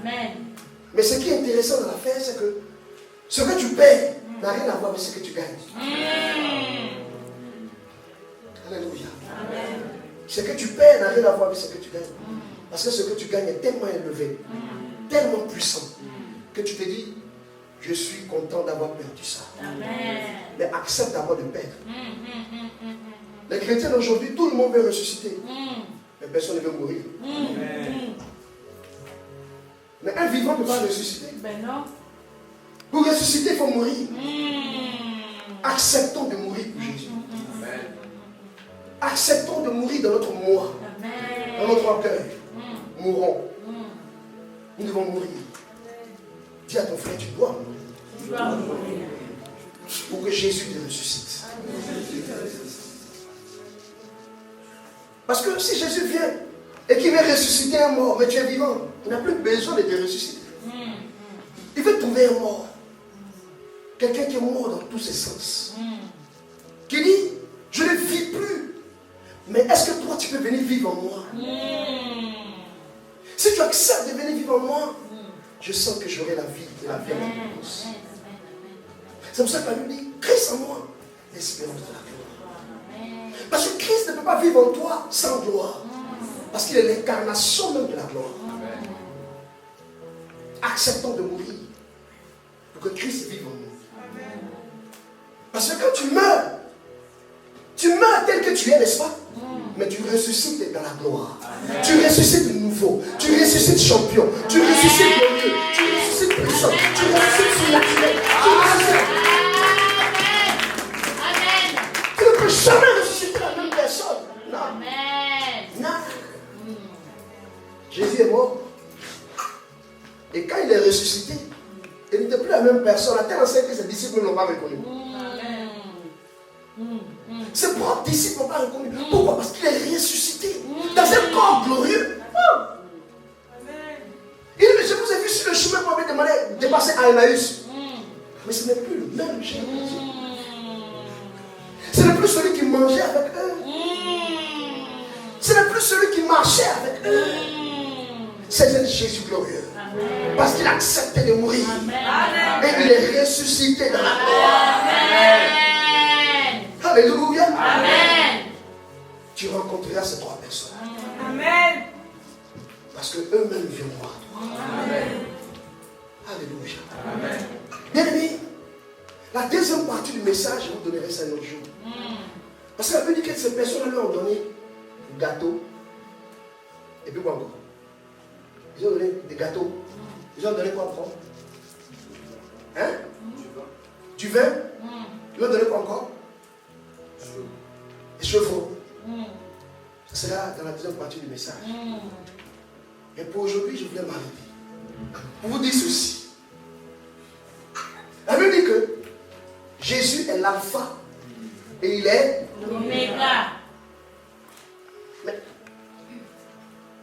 Amen.
Mais ce qui est intéressant dans l'affaire, c'est que ce que tu perds n'a rien à voir avec ce que tu gagnes. Alléluia. Ce que tu perds n'a rien à voir avec ce que tu gagnes. Parce que ce que tu gagnes est tellement élevé, tellement puissant, que tu te dis, je suis content d'avoir perdu ça.
Amen.
Mais accepte d'abord de perdre. Les chrétiens d'aujourd'hui, tout le monde veut ressusciter. Mais personne ne veut mourir. Mais un vivant ne peut pas ressusciter.
Ben non.
Pour ressusciter, il faut mourir. Acceptons de mourir pour Jésus. Acceptons de mourir dans notre moi, dans notre orgueil. Mourons. Nous devons mourir. Dis à ton frère, tu dois mourir.
Tu dois mourir.
Pour que Jésus te ressuscite. Parce que si Jésus vient et qu'il veut ressusciter un mort, mais tu es vivant, il n'a plus besoin de te ressusciter. Il veut trouver un mort. Quelqu'un qui est mort dans tous ses sens. Qui dit, je ne vis plus. Mais est-ce que toi tu peux venir vivre en moi? Si tu acceptes de venir vivre en moi, je sens que j'aurai la vie et la vie en abondance. C'est pour ça que la Bible dit, Christ en moi, l'espérance de la gloire. Parce que Christ ne peut pas vivre en toi sans gloire. Parce qu'il est l'incarnation même de la gloire. Acceptons de mourir pour que Christ vive en nous. Parce que quand tu meurs tel que tu es, n'est-ce pas? Mais tu ressuscites dans la gloire. Tu ressuscites de nouveau. Tu ressuscites champion. Tu ressuscites glorieux. Tu ressuscites puissant. Tu ressuscites surnaturel. Tu ressuscites. Tu ne peux jamais ressusciter la même personne. Non. Non. Jésus est mort. Et quand il est ressuscité, il n'était plus la même personne. À tel enseigne que ses disciples ne l'ont pas reconnu. Ses propres disciples n'ont pas reconnu. Pourquoi? Parce qu'il est ressuscité dans un corps glorieux. Il dit, je vous ai vu sur le chemin pour me demander de passer à Emmaüs. Mais ce n'est plus le même Jésus. Ce n'est plus celui qui mangeait avec eux. Ce n'est plus celui qui marchait avec eux. C'est un Jésus glorieux. Parce qu'il acceptait de mourir. Et il est ressuscité dans la gloire. Alléluia.
Amen.
Tu rencontreras ces trois personnes.
Amen.
Parce qu'eux-mêmes viendront à toi.
Amen.
Alléluia.
Amen.
Bien aimé, la deuxième partie du message, je vous donnerai ça un autre jour. Parce que la Bible dit que ces personnes lui ont donné des gâteaux. Et puis quoi encore? Ils ont donné des gâteaux. Ils ont donné quoi encore? Hein? Du vin. Ils ont donné quoi encore? Des chevaux. Ce sera dans la deuxième partie du message. Et pour aujourd'hui, je voulais m'arrêter. Pour vous dire ceci. La Bible dit que Jésus est l'alpha et il est
L'oméga.
Mais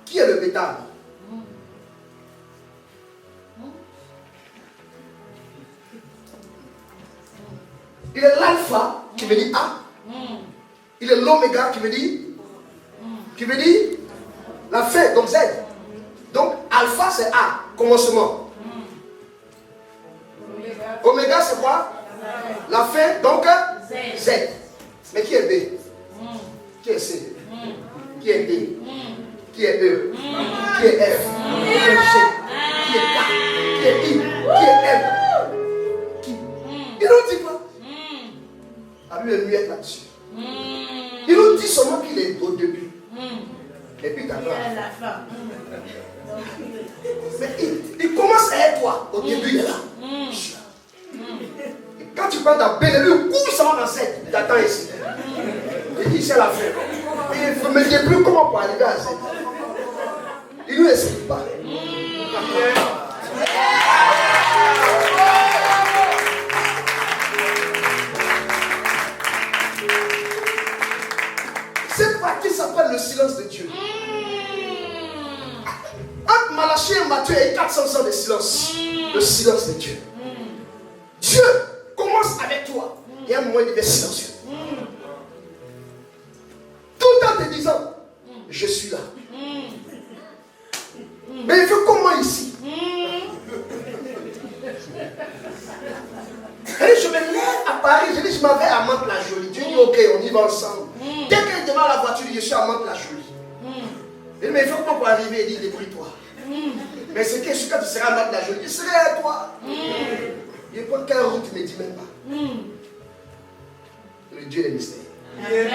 qui est le bêta? Il est l'alpha qui veut dire A. Il est l'oméga qui veut dire la fin, donc Z. Donc alpha c'est A, commencement. Oméga c'est quoi? La fin, donc Z. Mais qui est B? Qui est C? Qui est D? Qui est E? Qui est F? Qui est G? Qui est K? Qui est I? Qui est M? Qui? Il nous dit quoi? La Bible est muette là-dessus. Il nous dit seulement qu'il est au début. Et puis t'as peur. Mais il commence à être toi. Au début, il est là. Et quand tu prends ta belle, lui, il s'en va dans cette. Il t'attend ici. Il dit c'est la fin. Et il ne me dit plus comment pour arriver à cette. Il ne nous explique pas. Cette partie s'appelle le silence de Dieu. Entre Malachie et Matthieu, il y a 400 ans de silence. Le silence de Dieu. Dieu commence avec toi. Et à un moment, il devient silencieux. Tout en te disant, je suis là. Mais il fait comment ici? mari, je dis, je m'en vais à Mantes-la-Jolie. Dieu dit, ok, on y va ensemble. Dès qu'elle démarre la voiture, je suis à Mantes-la-Jolie. Il dit, mais il faut pas pour arriver, il dit, débrouille-toi. Mais c'est que quand tu seras à Mantes-la-Jolie, je serai à toi. Il dit, quelle route, il ne me dit même pas. Le Dieu des mystères.
Amen.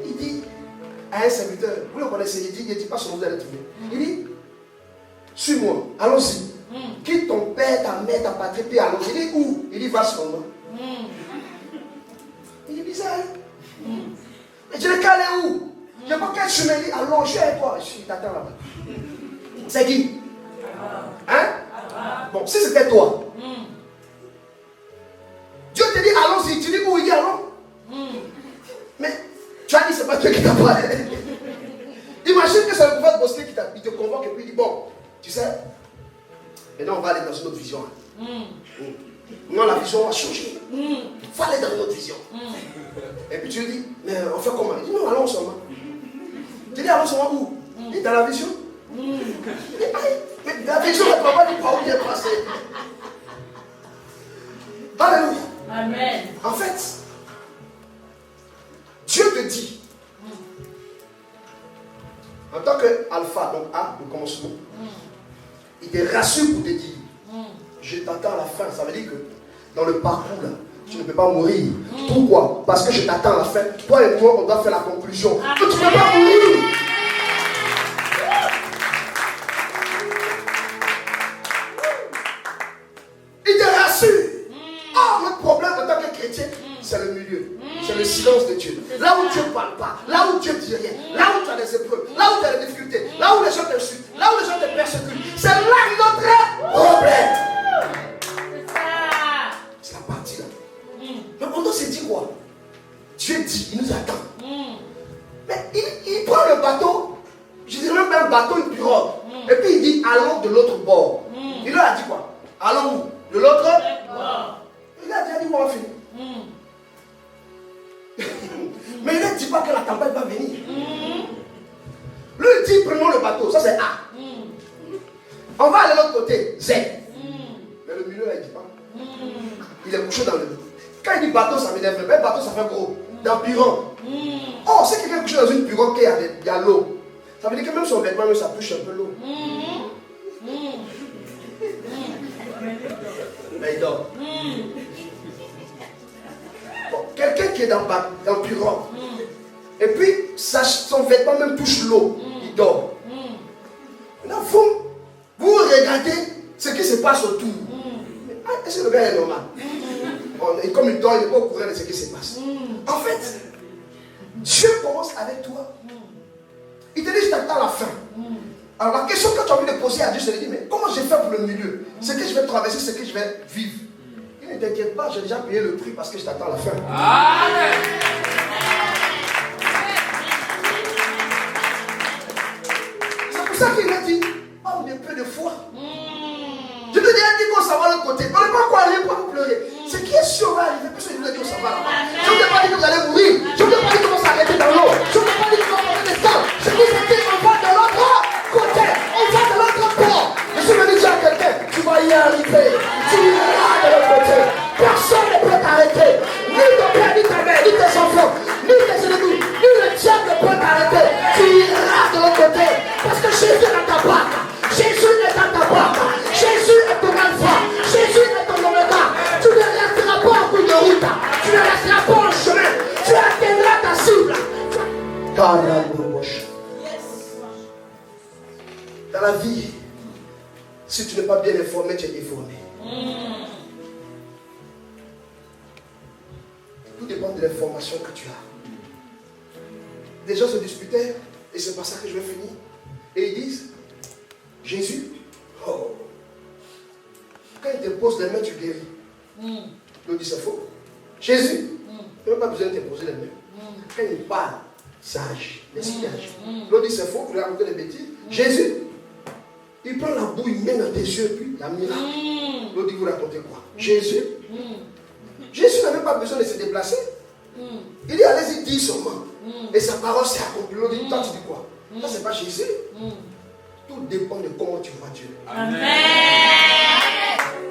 Il dit à un serviteur, vous le connaissez, il dit pas son nom, vous allez trouver. Il dit, suis-moi, allons-y. Quitte ton père, ta mère, ta patrie, puis allons. Il dit où? Il dit, va sur moi. Il dit, bizarre. Mais je l'ai calé où? Je n'ai pas quel chemin. Il dit, allons, je suis avec toi. Je t'attends là-bas. C'est qui? Hein? Bon, si c'était toi, Dieu te dit, allons-y. Tu dis où? Il dit, allons. Mais tu as dit, c'est pas Dieu qui t'a parlé. Imagine que c'est le prophète Bosquet qui te convoque et puis il dit, bon, tu sais, maintenant on va aller dans une autre vision. Non, la vision va changer. Il faut aller dans une autre vision. Et puis tu lui dis, mais on fait comment? Il dit, non, allons seulement. Tu dis, allons seulement où? Il dit, dans la vision. Il dit, mais la vision ne va pas dire par où il est passé. Alléluia.
Amen.
En fait, Dieu te dit, en tant qu'alpha, donc A, le commencement, il te rassure pour te dire, je t'attends à la fin. Ça veut dire que dans le parcours, là, tu ne peux pas mourir. Pourquoi? Parce que je t'attends à la fin. Toi et moi, on doit faire la conclusion. Que tu ne peux pas mourir. Il te rassure. Oh, notre problème en tant que chrétien, c'est le milieu. C'est le silence de Dieu. Là où Dieu ne parle pas, là où Dieu ne dit rien, là où tu as des épreuves, là où tu as des difficultés, là où les gens t'insultent, là où les gens te persécutent, c'est là notre problème. C'est la partie là. Mais on s'est dit quoi? Dieu dit, il nous attend. Mais il prend le bateau, je dirais même un bateau, une pirogue, et puis il dit, allons de l'autre bord. Il leur a dit quoi? Allons où? De l'autre bord. Il a dit, on va finir. Mais il ne dit pas que la tempête va venir. Lui il dit, prenons le bateau, ça c'est A. On va aller de l'autre côté, Z. Mais le milieu là, il ne dit pas. Il est couché dans le dos. Quand il dit bateau, ça m'énerve. Mais bateau, ça fait gros. Dans pirogue. Oh, c'est quelqu'un couché dans une pirogue qui il y a l'eau. Ça veut dire que même son vêtement, ça touche un peu l'eau. Mais il dort. Bon, quelqu'un qui est dans pirogue. Et puis, son vêtement même touche l'eau. Il dort. Maintenant, vous regardez ce qui se passe autour. Est-ce que le gars est normal? Et comme il dort, il n'est pas au courant de ce qui se passe. En fait, Dieu commence avec toi. Il te dit, je t'attends à la fin. Alors la question que tu as envie de poser à Dieu, c'est de dire, mais comment je fais pour le milieu? Ce que je vais traverser, ce que je vais vivre. Il ne t'inquiète pas, j'ai déjà payé le prix parce que je t'attends à la fin.
Amen.
C'est pour ça qu'il a dit, homme de peu de foi. Je te dis, dit qu'on s'en va de l'autre côté. On n'est pas quoi aller, pas vous pleurer. Ce qui est sûr va arriver, parce que je vous ai dit qu'on s'en va là-bas. Je ne vous ai pas dit que vous allez mourir. Je ne vous ai pas dit qu'on va s'arrêter dans l'eau. Je ne vous ai pas dit qu'on va prendre des temps. Je vous ai dit qu'on va de l'autre côté. On va de l'autre port. Je suis venu dire à quelqu'un, tu vas y arriver. Tu iras de l'autre côté. Personne ne peut t'arrêter. Ni ton père, ni ta mère, ni tes enfants, ni tes ennemis, ni le diable ne peut t'arrêter. Tu iras de l'autre côté. Parce que Jésus est dans ta barque. Jésus est dans ta barque. Jésus est ton alpha. Jésus est ton oméga. Tu ne resteras pas en cours de route. Tu ne resteras pas en chemin. Tu atteindras ta cible. Dans la vie, si tu n'es pas bien informé, tu es déformé. Tout dépend de l'information que tu as. Des gens se disputaient, et c'est par ça que je vais finir. Et ils disent, Jésus, oh, quand il te pose les mains, tu guéris. L'autre dit, c'est faux. Jésus, tu n'as pas besoin de te poser les mains. Quand il parle, sage, l'esprit agit. L'autre dit, c'est faux, vous racontez des bêtises. Jésus, il prend la boue, il met dans tes yeux, puis il a mis là. L'autre dit, vous racontez quoi? Jésus, Jésus n'avait pas besoin de se déplacer. Il dit, allez-y, dis seulement. Et sa parole s'est accomplie. L'autre dit, toi, tu dis quoi? Ça, c'est pas Jésus. Tout dépend de comment tu vois Dieu.
Amen.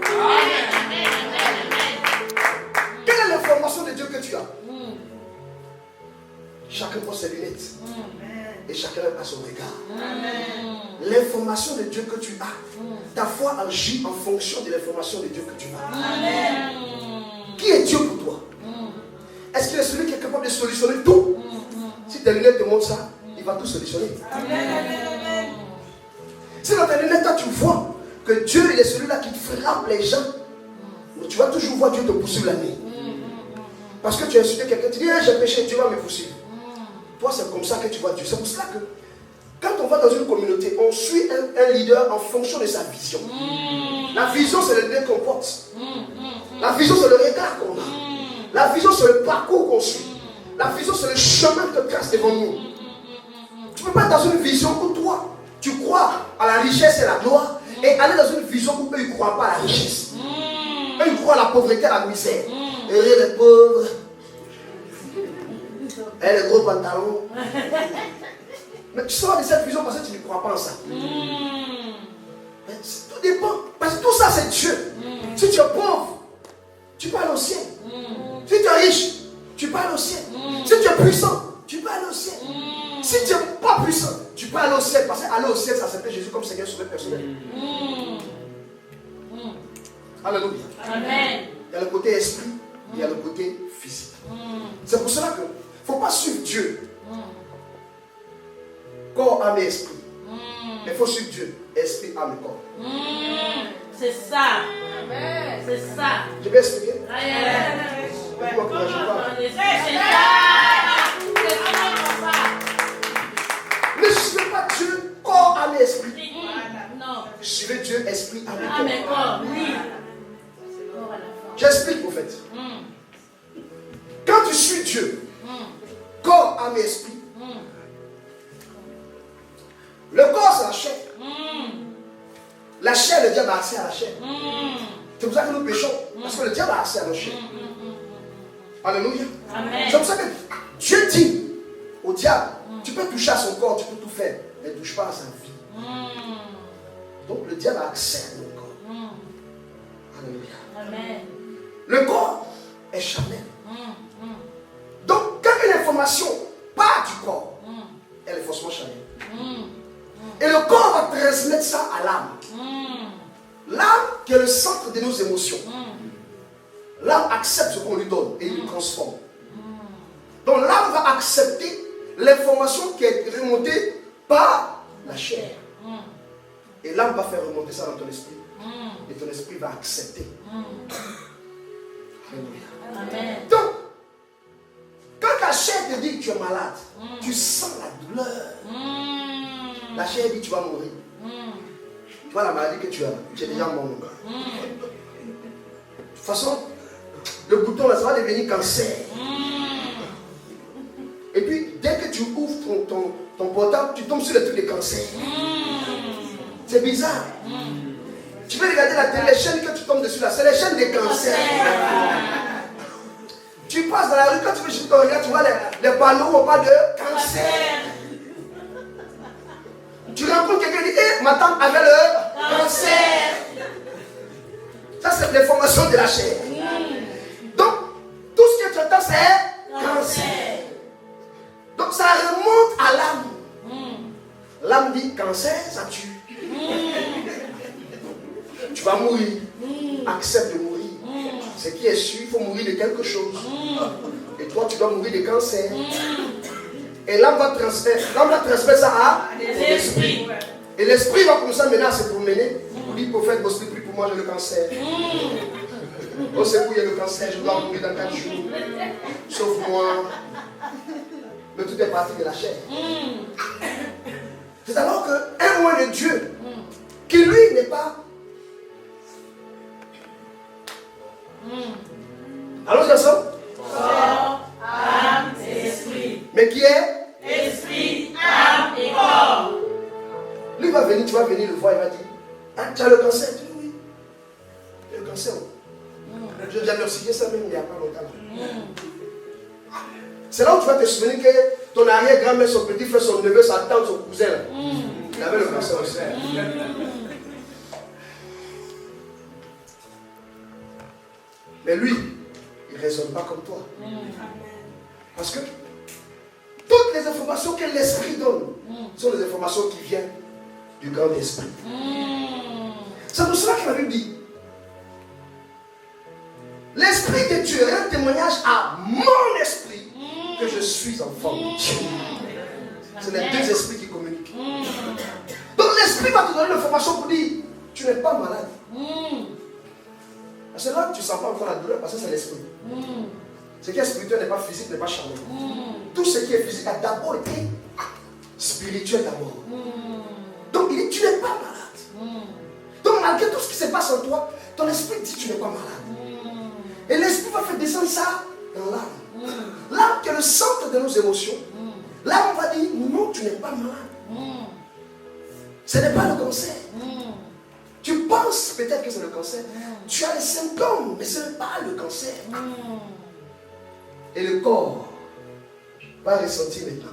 Amen. Amen.
as, ta foi agit en fonction de l'information de Dieu que tu as. Qui est Dieu pour toi? Est-ce qu'il est celui qui est capable de solutionner tout? Si tes lunettes te montrent ça, il va tout solutionner. Si dans tes lunettes, toi, tu vois que Dieu il est celui-là qui frappe les gens, tu vas toujours voir Dieu te poursuivre la nuit. Parce que tu as insulté quelqu'un, tu dis hey, j'ai péché, Dieu va me poursuivre. Toi, c'est comme ça que tu vois Dieu. C'est pour cela que quand on va dans une communauté, on suit un leader en fonction de sa vision. La vision, c'est le leader qu'on porte. La vision, c'est le regard qu'on a. La vision, c'est le parcours qu'on suit. La vision, c'est le chemin que trace devant nous. Tu ne peux pas être dans une vision où toi, tu crois à la richesse et la gloire, et aller dans une vision où eux, ils ne croient pas à la richesse. Eux, ils croient à la pauvreté, à la misère. Et les pauvres, et les gros pantalons. Mais tu sors de cette vision parce que tu ne crois pas en ça. Mais tout dépend. Parce que tout ça, c'est Dieu. Si tu es pauvre, tu peux aller au ciel. Si tu es riche, tu peux aller au ciel. Si tu es puissant, tu peux aller au ciel. Si tu n'es pas puissant, tu peux aller au ciel. Parce qu'aller au ciel, ça s'appelle Jésus comme Seigneur sauveur personnel. Alléluia.
Amen.
Il y a le côté esprit, il y a le côté physique. C'est pour cela qu'il ne faut pas suivre Dieu. Corps, âme et esprit. Mais il faut suivre Dieu. Esprit, âme et corps.
C'est ça. C'est ça.
Je vais expliquer.
C'est
Pourquoi je parle? Ne suivez pas Dieu, corps, âme et esprit.
Non.
Suivez Dieu, esprit, âme
Ah,
et
mais
corps.
corps, oui.
J'explique, au fait. Quand tu suis Dieu, corps, âme et esprit, le corps, c'est la chair. La chair, le diable a accès à la chair. C'est pour ça que nous péchons. Parce que le diable a accès à nos chairs. Alléluia.
Amen.
C'est pour ça que Dieu dit au diable, tu peux toucher à son corps, tu peux tout faire, mais ne touche pas à sa vie. Donc le diable a accès à nos corps. Alléluia.
Amen.
Le corps est charnel. Donc quand une information part du corps, elle est forcément charnelle. Et le corps va transmettre ça à l'âme. L'âme qui est le centre de nos émotions. L'âme accepte ce qu'on lui donne et il le transforme. Donc l'âme va accepter l'information qui est remontée par la chair. Et l'âme va faire remonter ça dans ton esprit. Et ton esprit va accepter. Alléluia.
Amen.
Donc, quand ta chair te dit que tu es malade, tu sens la douleur. La chair dit que tu vas mourir. Tu vois la maladie que tu es déjà mort. De toute façon, le bouton là, ça va devenir cancer. Et puis, dès que tu ouvres ton portable, tu tombes sur les trucs de cancer. C'est bizarre. Tu peux regarder la télé, les chaînes que tu tombes dessus là, c'est les chaînes de cancer. Tu passes dans la rue, quand tu veux jeter ton regard, tu vois les panneaux au pas de cancer. Tu rencontres quelqu'un qui dit, ma tante avait le cancer. Ça, c'est l'information de la chair. Donc, tout ce que tu entends, c'est cancer. Donc, ça remonte à l'âme. L'âme dit, cancer, ça tue. Tu vas mourir. Accepte de mourir. Ce qui est sûr, il faut mourir de quelque chose. Et toi, tu dois mourir de cancer. Et l'âme va transmettre ça à l'esprit. Et l'esprit va commencer maintenant à se promener. Pour dire, prophète, mon esprit, prie pour moi, j'ai le cancer. Oh, c'est pour il y a le cancer, je dois mourir dans 4 jours. Sauve-moi. Mais tout est parti de la chair. C'est alors qu'un roi de Dieu, qui lui n'est pas. Allons-y ensemble.
Corps, âme, esprit.
Mais qui est?
Esprit, âme et corps.
Lui va venir, tu vas venir le voir, il va dire, ah, tu as le cancer? Tu dis oui. J'ai le cancer. Je diagnostiqué ça même il n'y a pas longtemps. C'est là où tu vas te souvenir que ton arrière-grand-mère, son petit frère, son neveu, sa tante, son cousin, là, il avait le cancer aussi. Mais lui, il ne raisonne pas comme toi. Parce que toutes les informations que l'esprit donne sont les informations qui viennent du grand esprit. C'est pour cela que la Bible dit, l'Esprit de Dieu est un témoignage à mon esprit que je suis enfant de Dieu. C'est les deux esprits qui communiquent. Donc l'Esprit va te donner l'information pour dire, tu n'es pas malade. C'est là que tu ne sens pas encore la douleur parce que c'est l'Esprit. Ce qui est spirituel n'est pas physique, n'est pas charnel. Tout ce qui est physique a d'abord été spirituel d'abord. Donc il dit, tu n'es pas malade. Donc malgré tout ce qui se passe en toi, ton esprit dit, tu n'es pas malade. Et l'esprit va faire descendre ça dans l'âme. L'âme qui est le centre de nos émotions. L'âme va dire, non, tu n'es pas malade. Ce n'est pas le cancer. Tu penses peut-être que c'est le cancer. Tu as les symptômes, mais ce n'est pas le cancer. Et le corps va ressentir maintenant.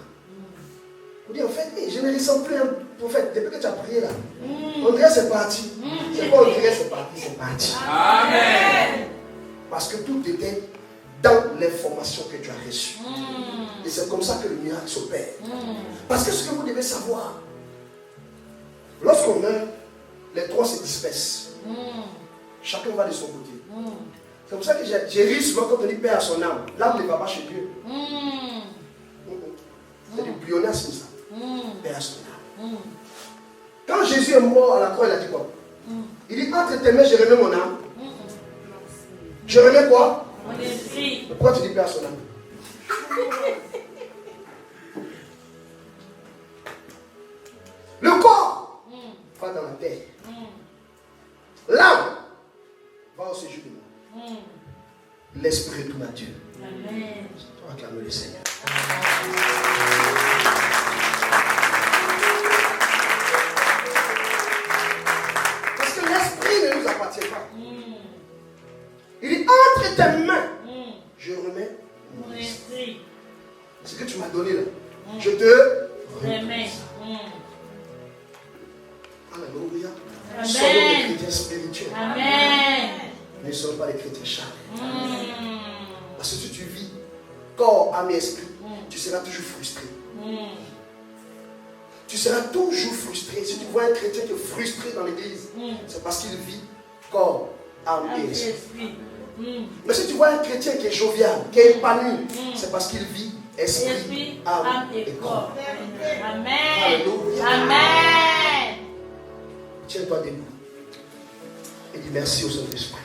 Vous dites en fait, je ne ressens plus un prophète. Depuis que tu as prié là, on dirait c'est parti. C'est pas on dirait c'est parti, c'est parti.
Amen.
Parce que tout était dans l'information que tu as reçue. Et c'est comme ça que le miracle s'opère. Parce que ce que vous devez savoir, lorsqu'on meurt, les trois se dispersent. Chacun va de son côté. C'est pour ça que j'ai ri souvent quand on dit Père à son âme. L'âme ne va pas chez Dieu. C'est du pléonasme ça. Père à son âme. Quand Jésus est mort à la croix, il a dit quoi? Il dit, entre tes mains, je remets mon âme. Je remets quoi?
Mon esprit.
Pourquoi tu dis Père à son âme? Le corps va dans la terre. L'âme va au séjour de moi. L'esprit retourne à Dieu.
Amen.
On va acclamer le Seigneur. Parce que l'esprit ne nous appartient pas. Il dit, entre tes mains, je remets
Mon esprit.
ce que tu m'as donné là. Je te
Amen.
Alléluia.
Amen.
Nous sommes des chrétiens spirituels.
Amen.
Nous ne sommes pas des chrétiens charnels. Parce que si tu vis corps, âme et esprit, tu seras toujours frustré. Tu seras toujours frustré. Si tu vois un chrétien qui est frustré dans l'église, c'est parce qu'il vit corps, âme et esprit. Mais si tu vois un chrétien qui est jovial, qui est épanoui, c'est parce qu'il vit esprit, âme et corps.
Amen.
Alléluia.
Amen.
Tiens-toi debout et dis merci au Saint-Esprit.